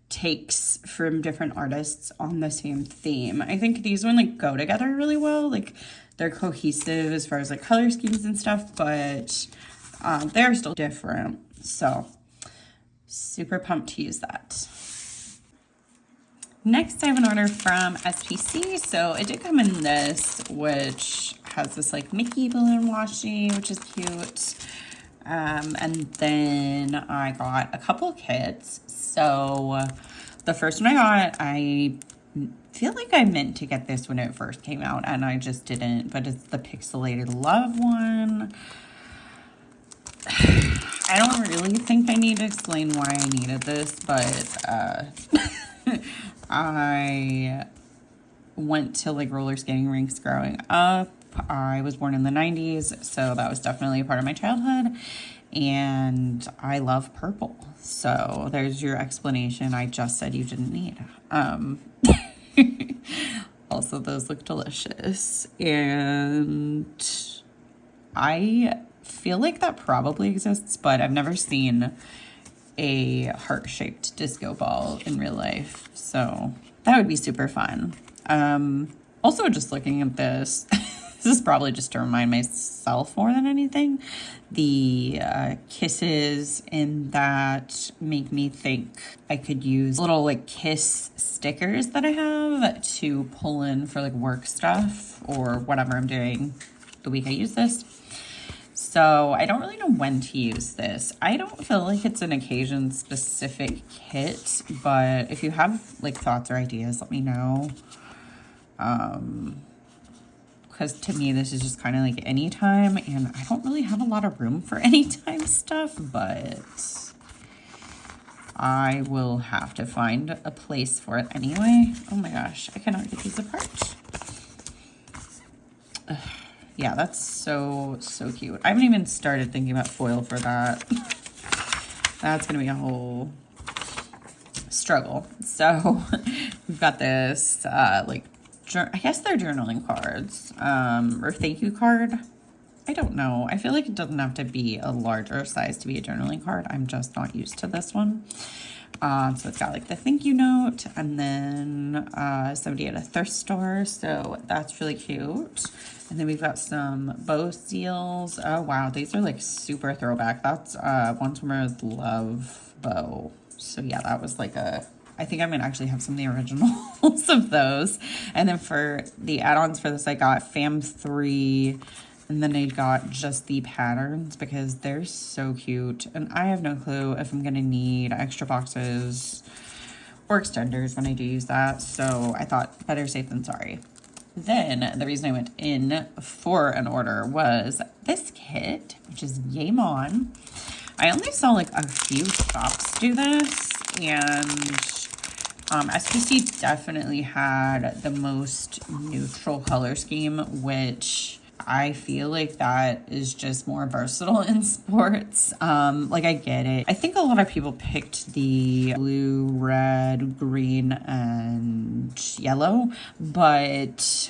Speaker 1: takes from different artists on the same theme. I think these one like go together really well. Like they're cohesive as far as like color schemes and stuff, but they're still different. So super pumped to use that. Next, I have an order from SPC. So it did come in this, which has this like Mickey balloon washi, which is cute. And then I got a couple kits. So the first one I got, I feel like I meant to get this when it first came out, and I just didn't. But it's the Pixelated Love one. I don't really think I need to explain why I needed this, but I went to like roller skating rinks growing up. I was born in the 90s, so that was definitely a part of my childhood. And I love purple. So there's your explanation I just said you didn't need. Also, those look delicious. And I feel like that probably exists, but I've never seen a heart-shaped disco ball in real life, so that would be super fun. Also, just looking at this, this is probably just to remind myself more than anything. The kisses in that make me think I could use little like kiss stickers that I have to pull in for like work stuff or whatever I'm doing the week I use this. So I don't really know when to use this. I don't feel like it's an occasion specific kit, but if you have like thoughts or ideas, let me know. Because to me, this is just kind of like anytime, and I don't really have a lot of room for anytime stuff, but I will have to find a place for it anyway. Oh my gosh, I cannot get these apart. Ugh. Yeah, that's so cute. I haven't even started thinking about foil for that. That's going to be a whole struggle. So we've got this, like, I guess they're journaling cards, or thank you card. I don't know. I feel like it doesn't have to be a larger size to be a journaling card. I'm just not used to this one. So it's got like the thank you note, and then somebody at a thrift store. So that's really cute. And then we've got some bow seals. Oh, wow. These are like super throwback. That's one swimmer's love bow. So yeah, that was like I think I'm going to actually have some of the originals of those. And then for the add-ons for this, I got Fam 3. And then I got just the patterns because they're so cute. And I have no clue if I'm going to need extra boxes or extenders when I do use that. So I thought better safe than sorry. Then the reason I went in for an order was this kit, which is Yamon. I only saw like a few shops do this, and SPC definitely had the most neutral color scheme, which I feel like that is just more versatile in sports. Like I get it. I think a lot of people picked the blue, red, green, and yellow, but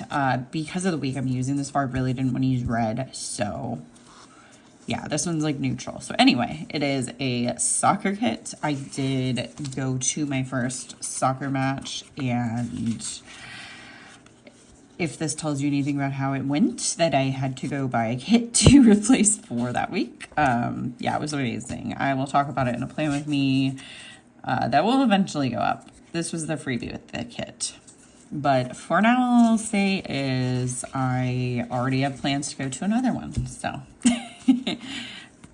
Speaker 1: because of the week I'm using this for, I really didn't want to use red. So yeah, this one's like neutral. So anyway, it is a soccer kit. I did go to my first soccer match, and if this tells you anything about how it went, that I had to go buy a kit to replace for that week. Yeah, it was amazing. I will talk about it in a Plan With Me that will eventually go up. This was the freebie with the kit. But for now, all I'll say is I already have plans to go to another one. So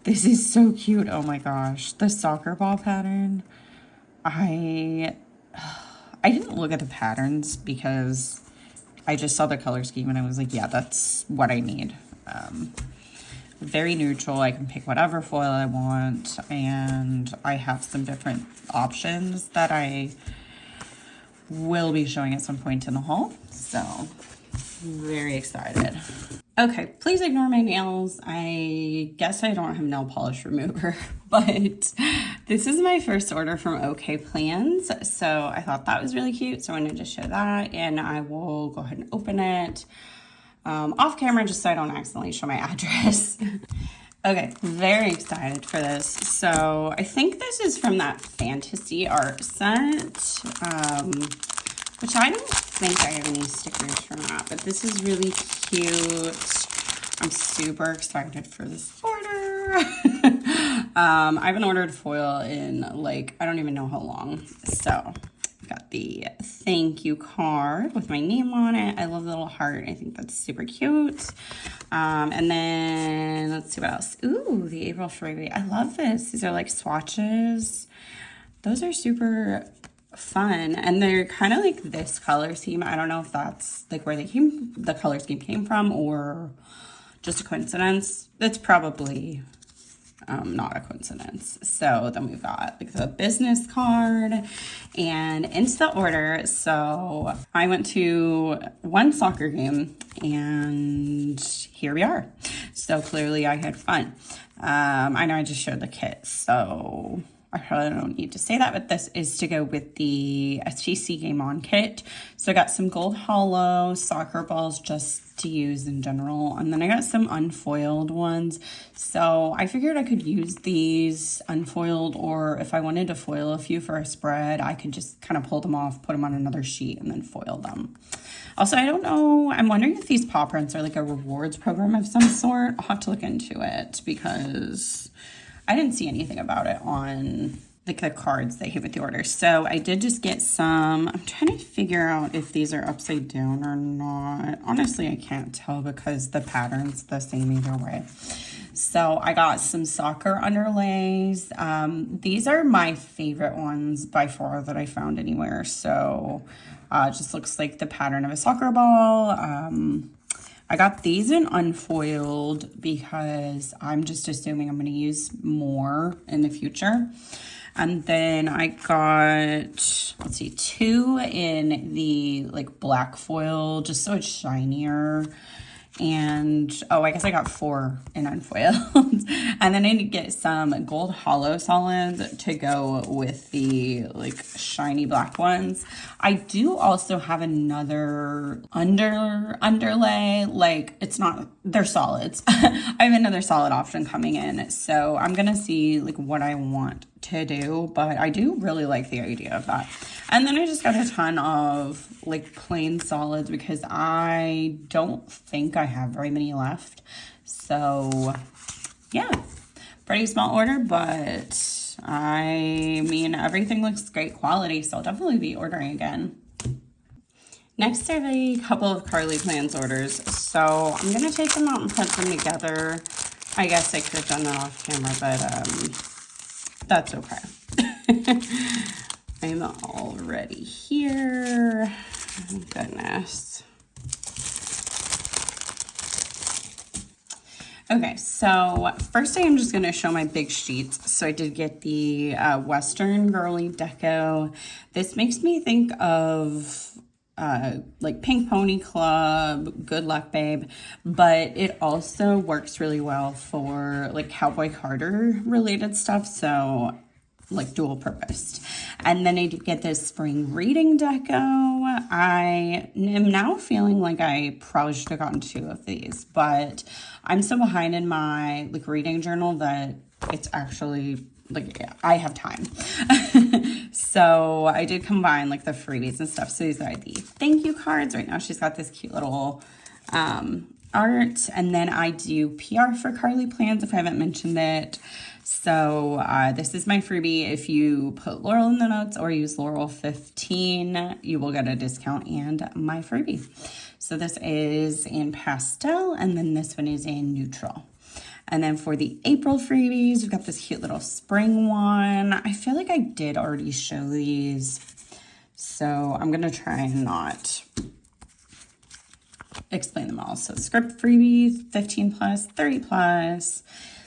Speaker 1: this is so cute. Oh my gosh. The soccer ball pattern. I didn't look at the patterns because I just saw the color scheme and I was like, yeah, that's what I need. very neutral. I can pick whatever foil I want, and I have some different options that I will be showing at some point in the haul. So very excited. Okay, please ignore my nails. I guess I don't have nail polish remover, but this is my first order from OK Plans. So I thought that was really cute. So I wanted to show that, and I will go ahead and open it off camera just so I don't accidentally show my address. Okay, very excited for this. So I think this is from that fantasy art set, which I don't think I have any stickers from that, but this is really cute. I'm super excited for this order. I haven't ordered foil in like, I don't even know how long. So I've got the thank you card with my name on it. I love the little heart. I think that's super cute. And then let's see what else. Ooh, the April Freebie. I love this. These are like swatches. Those are super fun, and they're kind of like this color scheme. I don't know if that's like where the color scheme came from or just a coincidence. It's probably not a coincidence. So then we've got like the business card and into the order. So I went to one soccer game and here we are. So clearly I had fun. I know I just showed the kit, so I probably don't need to say that, but this is to go with the STC Game On kit. So I got some gold hollow soccer balls just to use in general. And then I got some unfoiled ones. So I figured I could use these unfoiled, or if I wanted to foil a few for a spread, I could just kind of pull them off, put them on another sheet, and then foil them. Also, I don't know, I'm wondering if these paw prints are like a rewards program of some sort. I'll have to look into it because I didn't see anything about it on like the cards they give with the order. So I did just get some. I'm trying to figure out if these are upside down or not. Honestly, I can't tell because the pattern's the same either way. So I got some soccer underlays. These are my favorite ones by far that I found anywhere. So it just looks like the pattern of a soccer ball. I got these in unfoiled because I'm just assuming I'm going to use more in the future. And then I got, let's see, 2 in the like black foil, just so it's shinier. And, oh, I guess I got 4 in unfoiled. And then I need to get some gold hollow solids to go with the, like, shiny black ones. I do also have another underlay. Like, it's not, they're solids. I have another solid option coming in. So I'm going to see, like, what I want to do. But I do really like the idea of that. And then I just got a ton of like plain solids because I don't think I have very many left. So yeah, pretty small order, but I mean, everything looks great quality, so I'll definitely be ordering again. Next, I have a couple of Carlea Plans orders. So I'm going to take them out and put them together. I guess I could have done that off camera, but that's okay. I'm already here. Oh, goodness. Okay, so first I am just going to show my big sheets. So I did get the Western Girly Deco. This makes me think of like Pink Pony Club, Good Luck Babe, but it also works really well for like Cowboy Carter related stuff. So like dual purposed. And then I did get this spring reading deco. I am now feeling like I probably should have gotten 2 of these, but I'm so behind in my like reading journal that it's actually like I have time. So I did combine like the freebies and stuff. So these are the thank you cards. Right now she's got this cute little art, and then I do PR for Carlea Plans if I haven't mentioned it. So this is my freebie. If you put Laurel in the notes or use Laurel 15, you will get a discount and my freebie. So this is in pastel, and then this one is in neutral. And then for the April freebies, we've got this cute little spring one. I feel like I did already show these, so I'm gonna try and not explain them all. So script freebie, 15 plus, 30 plus,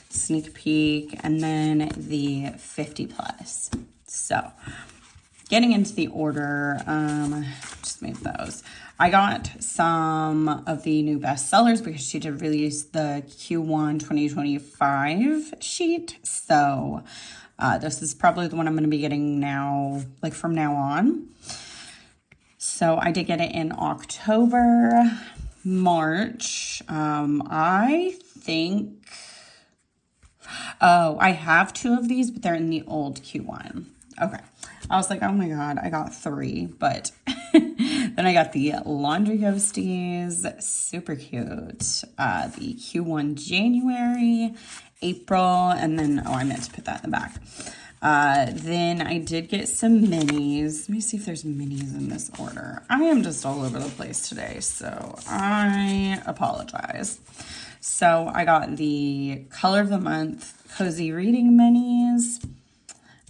Speaker 1: sneak peek, and then the 50 plus. So getting into the order, just made those. I got some of the new bestsellers because she did release the Q1 2025 sheet. So this is probably the one I'm going to be getting now, like from now on. So I did get it in October, March. I think, I have 2 of these, but they're in the old Q1. Okay. I was like, oh my God, I got 3, but then I got the Laundry Ghosties, super cute. The Q1 January, April, and then, oh, I meant to put that in the back. Then I did get some minis. Let me see if there's minis in this order. I am just all over the place today, so I apologize. So I got the Color of the Month Cozy Reading minis.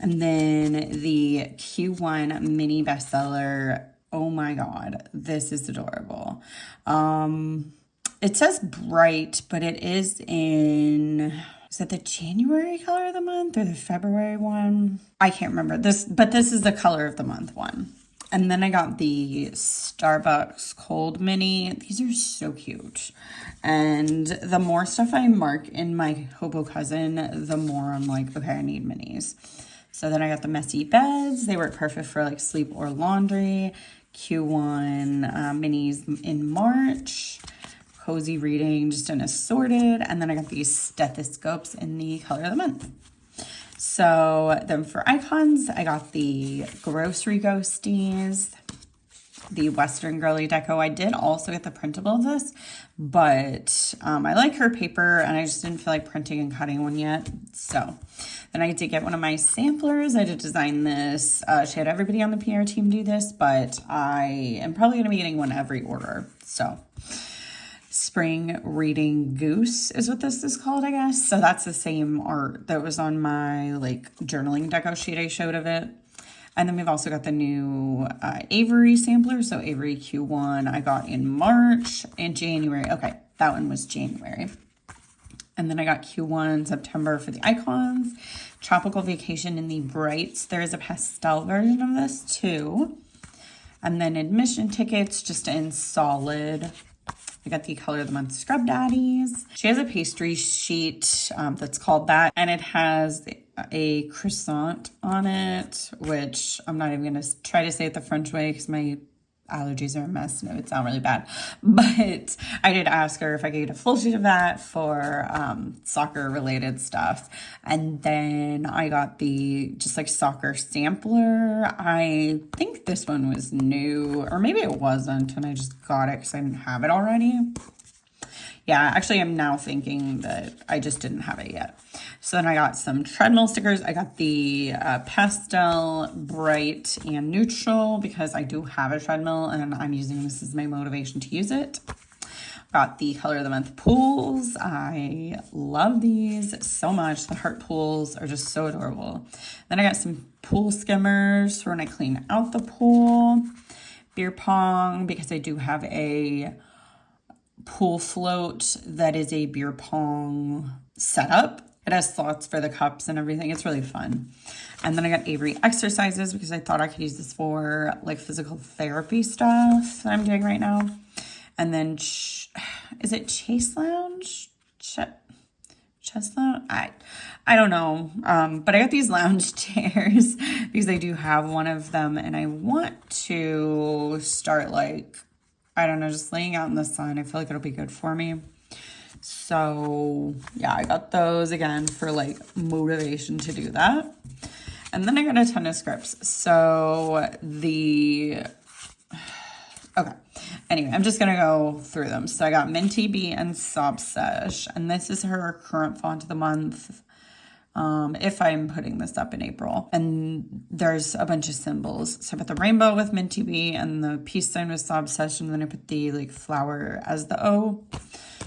Speaker 1: And then the Q1 mini bestseller. Oh my God, this is adorable. It says bright, but it is in, is that the January color of the month or the February one? I can't remember this, but this is the color of the month one. And then I got the Starbucks Cold Mini. These are so cute. And the more stuff I mark in my Hobo Cousin, the more I'm like, okay, I need minis. So then I got the Messy Beds. They work perfect for like sleep or laundry. Q1 minis in March. Cozy Reading, just an assorted. And then I got these stethoscopes in the color of the month. So then for icons, I got the Grocery Ghosties, the Western Girly Deco. I did also get the printable of this, but I like her paper and I just didn't feel like printing and cutting one yet. So then I did get one of my samplers. I did design this. She had everybody on the PR team do this, but I am probably going to be getting one every order. So Spring Reading Goose is what this is called, I guess. So that's the same art that was on my like journaling deco sheet I showed of it. And then we've also got the new Avery sampler. So Avery Q1 I got in March and January. Okay, that one was January. And then I got Q1 September for the icons. Tropical Vacation in the brights. There is a pastel version of this too. And then admission tickets just in solid. I got the Color of the Month Scrub Daddies. She has a pastry sheet that's called that. And it has a croissant on it, which I'm not even going to try to say it the French way because my allergies are a mess and it would sound really bad. But I did ask her if I could get a full sheet of that for soccer related stuff. And then I got the just like soccer sampler. I think this one was new, or maybe it wasn't and I just got it because I didn't have it already. Yeah, actually I'm now thinking that I just didn't have it yet. So then I got some treadmill stickers. I got the pastel, bright, and neutral because I do have a treadmill and I'm using this as my motivation to use it. Got the Color of the Month pools. I love these so much. The heart pools are just so adorable. Then I got some pool skimmers for when I clean out the pool. Beer pong because I do have a pool float that is a beer pong setup. It has slots for the cups and everything. It's really fun. And then I got Avery exercises because I thought I could use this for like physical therapy stuff that I'm doing right now. And then is it Chase Lounge? Chess Lounge? I don't know. But I got these lounge chairs because I do have one of them and I want to start like, I don't know, just laying out in the sun. I feel like it'll be good for me. So yeah, I got those again for like motivation to do that. And then I got a ton of scripts. So okay. Anyway, I'm just going to go through them. So I got Minty Bee and Sob Sesh. And this is her current font of the month. If I'm putting this up in April. And there's a bunch of symbols. So I put the rainbow with Minty Bee and the peace sign with Sob Sesh. And then I put the like flower as the O.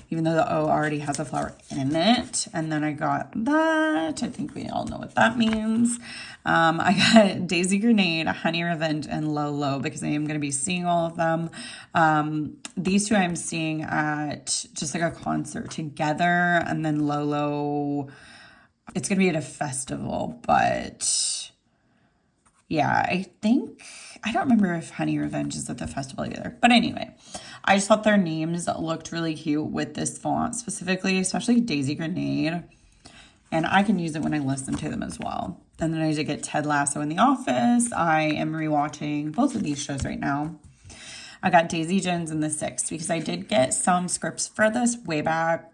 Speaker 1: even though the O already has a flower in it. And then I got that. I think we all know what that means. I got Daisy Grenade, Honey Revenge, and Lolo because I am going to be seeing all of them. These two I'm seeing at just like a concert together, and then Lolo, it's going to be at a festival, but yeah, I don't remember if Honey Revenge is at the festival either. But anyway, I just thought their names looked really cute with this font specifically, especially Daisy Grenade. And I can use it when I listen to them as well. And then I did get Ted Lasso in the Office. I am rewatching both of these shows right now. I got Daisy Jones in the Six because I did get some scripts for this way back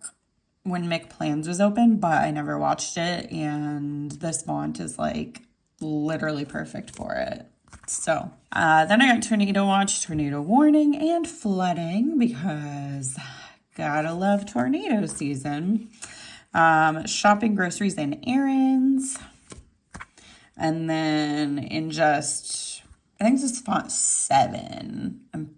Speaker 1: when McPlans was open, but I never watched it. And this font is like literally perfect for it. So then I got Tornado Watch, Tornado Warning, and Flooding because gotta love tornado season. Shopping, groceries, and errands. And then in just, I think this is font 7. I'm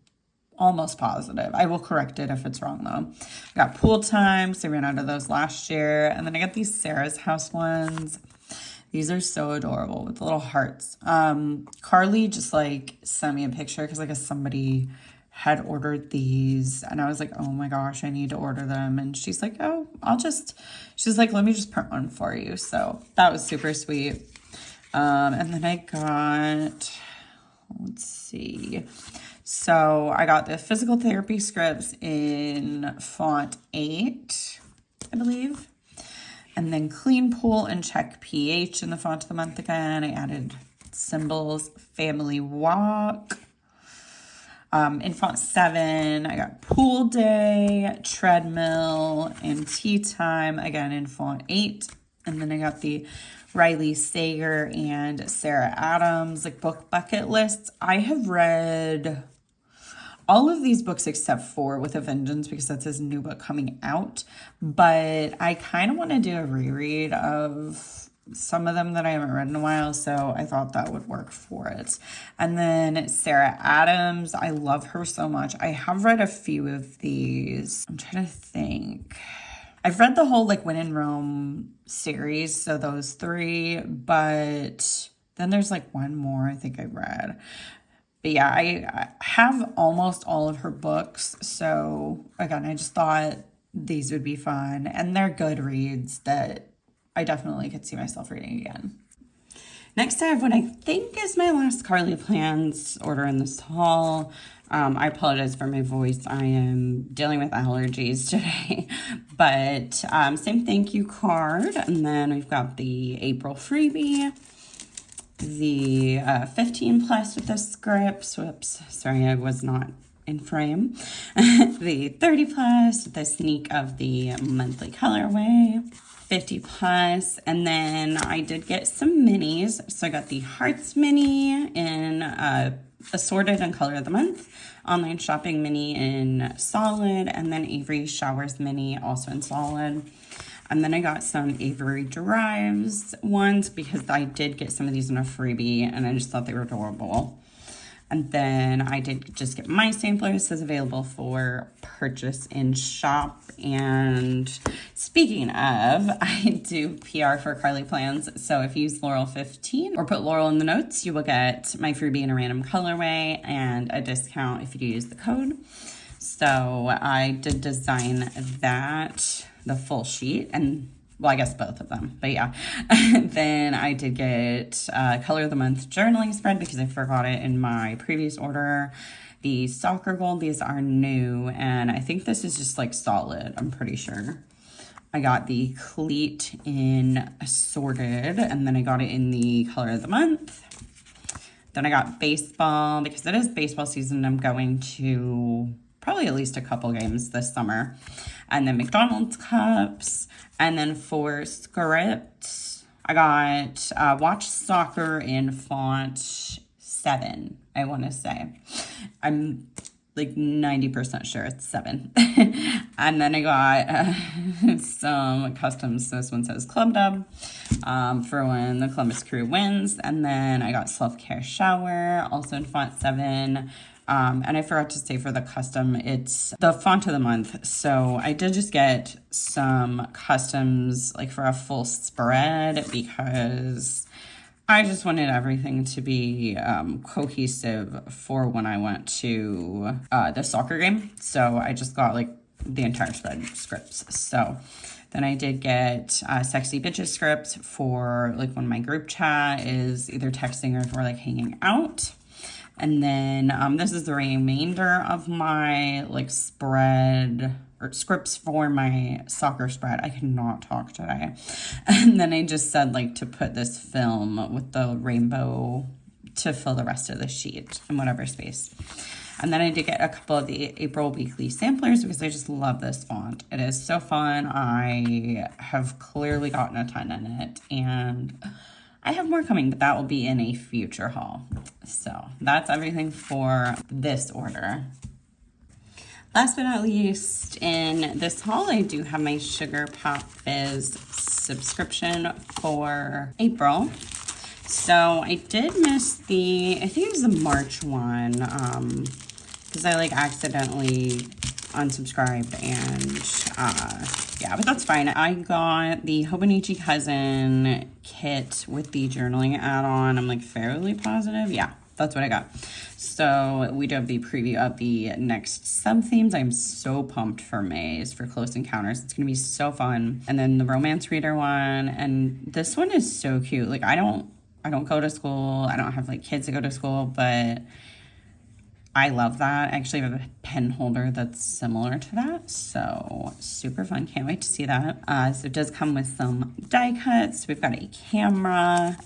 Speaker 1: almost positive. I will correct it if it's wrong though. I got Pool Time, so I ran out of those last year. And then I got these Sarah's House ones. These are so adorable with the little hearts. Carlea just like sent me a picture because I guess somebody had ordered these and I was like, oh my gosh, I need to order them. And she's like, oh, she's like, let me just print one for you. So that was super sweet. And then I got, let's see. So I got the physical therapy scripts in font 8, I believe. And then Clean Pool and Check pH in the font of the month again. I added Symbols, Family Walk. In font 7, I got Pool Day, Treadmill, and Tea Time, again in font 8. And then I got the Riley Sager and Sarah Adams, like book bucket lists. I have read all of these books except for With a Vengeance because that's his new book coming out. But I kind of want to do a reread of some of them that I haven't read in a while, so I thought that would work for it. And then Sarah Adams, I love her so much. I have read a few of these. I'm trying to think. I've read the whole like When in Rome series, so those 3, but then there's like one more I think I read. But yeah, I have almost all of her books, so again, I just thought these would be fun, and they're good reads that I definitely could see myself reading again. Next, I have what I think is my last Carlea Plans order in this haul. I apologize for my voice. I am dealing with allergies today. But same thank you card. And then we've got the April freebie. The 15 plus with the scripts. Whoops, sorry, I was not in frame. The 30 plus with the sneak of the monthly colorway. 50 plus, and then I did get some minis. So I got the Hearts mini in Assorted and Color of the Month, Online Shopping mini in Solid, and then Avery Showers mini also in Solid. And then I got some Avery Derives ones because I did get some of these in a freebie and I just thought they were adorable. And then I did just get my samplers as available for purchase in shop. And speaking of, I do PR for Carlea Plans. So if you use Laurel15 or put Laurel in the notes, you will get my freebie in a random colorway and a discount if you do use the code. So I did design that, the full sheet, and well, I guess both of them, but yeah. Then I did get Color of the Month journaling spread because I forgot it in my previous order. The Soccer Gold, these are new, and I think this is just like Solid, I'm pretty sure. I got the Cleat in Assorted, and then I got it in the Color of the Month. Then I got Baseball, because it is baseball season, I'm going to probably at least a couple games this summer. And then McDonald's cups. And then for scripts, I got Watch Soccer in font 7, I want to say. I'm like 90% sure it's 7. And then I got some customs. So this one says Club Dub for when the Columbus Crew wins. And then I got Self Care Shower, also in font 7. And I forgot to say for the custom, it's the font of the month. So I did just get some customs like for a full spread because I just wanted everything to be cohesive for when I went to the soccer game. So I just got like the entire spread scripts. So then I did get sexy bitches scripts for like when my group chat is either texting or if we're like hanging out. And then this is the remainder of my like spread or scripts for my soccer spread. I cannot talk today. And then I just said like to put this film with the rainbow to fill the rest of the sheet in whatever space. And then I did get a couple of the April weekly samplers because I just love this font. It is so fun. I have clearly gotten a ton in it, and I have more coming, but that will be in a future haul. So that's everything for this order. Last but not least, in this haul, I do have my Sugar Pop Fizz subscription for April. So I did miss I think it was the March one, because I like accidentally unsubscribed and yeah, but that's fine. I got the Hobonichi Cousin kit with the journaling add-on. I'm like fairly positive. Yeah, that's what I got. So we do have the preview of the next sub-themes. I'm so pumped for May's for Close Encounters. It's gonna be so fun. And then the Romance Reader one, and this one is so cute. Like I don't go to school. I don't have like kids that go to school, but I love that. I actually have a pen holder that's similar to that. So super fun. Can't wait to see that. So it does come with some die cuts. We've got a camera.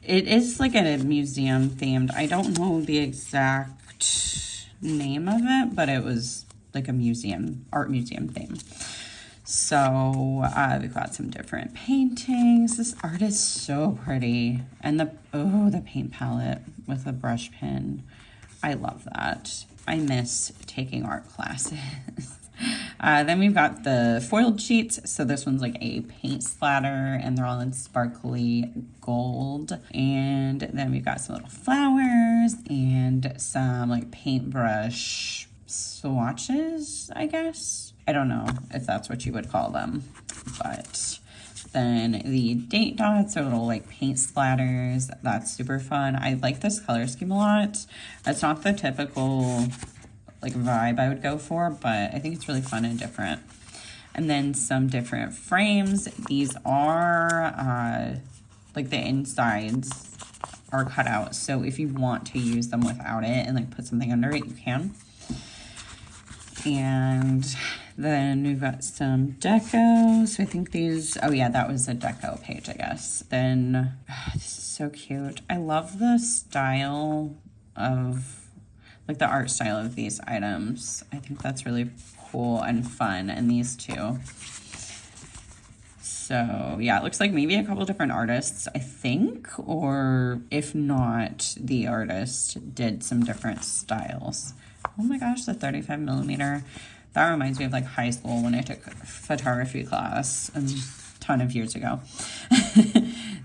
Speaker 1: It is like a museum themed. I don't know the exact name of it, but it was like a museum, art museum theme. So we've got some different paintings. This art is so pretty. And the paint palette with a brush pen. I love that. I miss taking art classes. Then we've got the foiled sheets. So this one's like a paint splatter and they're all in sparkly gold. And then we've got some little flowers and some like paintbrush swatches, I guess. I don't know if that's what you would call them, but then the date dots are little like paint splatters. That's super fun. I like this color scheme a lot. It's not the typical like vibe I would go for, but I think it's really fun and different. And then some different frames. These are like the insides are cut out. So if you want to use them without it and like put something under it, you can. And then we've got some deco. So I think these, oh yeah, that was a deco page, I guess. Then, this is so cute. I love the style of, like the art style of these items. I think that's really cool and fun. And these two. So yeah, it looks like maybe a couple different artists, I think, or if not, the artist did some different styles. Oh my gosh, the 35 millimeter. That reminds me of like high school when I took photography class a ton of years ago.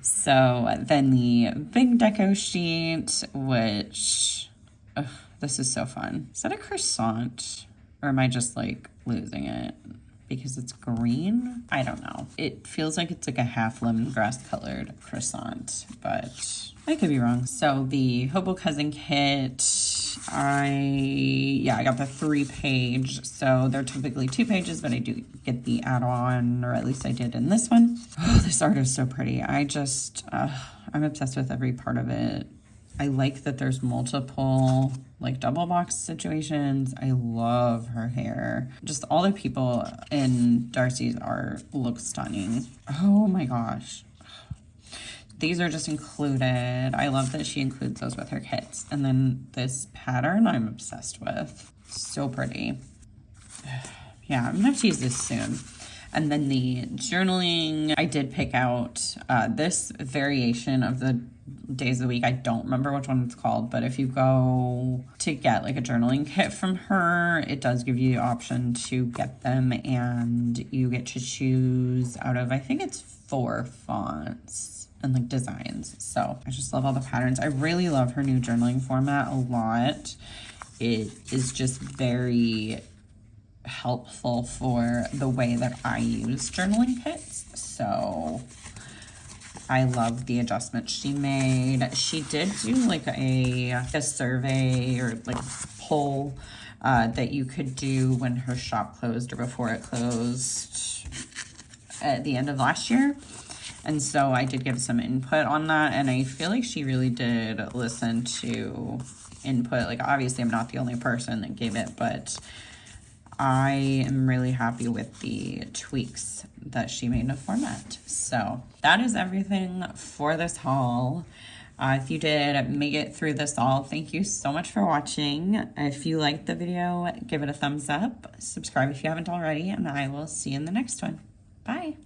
Speaker 1: So then the big deco sheet, which, this is so fun. Is that a croissant? Or am I just like losing it because it's green? I don't know. It feels like it's like a half lemongrass colored croissant, but I could be wrong. So the Hobo Cousin kit, I got the 3-page. So they're typically 2 pages, but I do get the add-on, or at least I did in this one. Oh, this art is so pretty. I just, I'm obsessed with every part of it. I like that there's multiple like double box situations. I love her hair. Just all the people in Darcy's art look stunning. Oh my gosh. These are just included. I love that she includes those with her kits. And then this pattern I'm obsessed with. So pretty. Yeah, I'm gonna have to use this soon. And then the journaling, I did pick out this variation of the days of the week. I don't remember which one it's called, but if you go to get like a journaling kit from her, it does give you the option to get them, and you get to choose out of, I think it's 4 fonts and like designs. So I just love all the patterns. I really love her new journaling format a lot. it is just very helpful for the way that I use journaling kits. So I love the adjustments she made. She did do like a survey or like poll that you could do when her shop closed or before it closed at the end of last year. And so I did give some input on that, and I feel like she really did listen to input. Like, obviously I'm not the only person that gave it, but I am really happy with the tweaks that she made in a format. So that is everything for this haul. If you did make it through this haul, thank you so much for watching. If you liked the video, give it a thumbs up. Subscribe if you haven't already, and I will see you in the next one. Bye.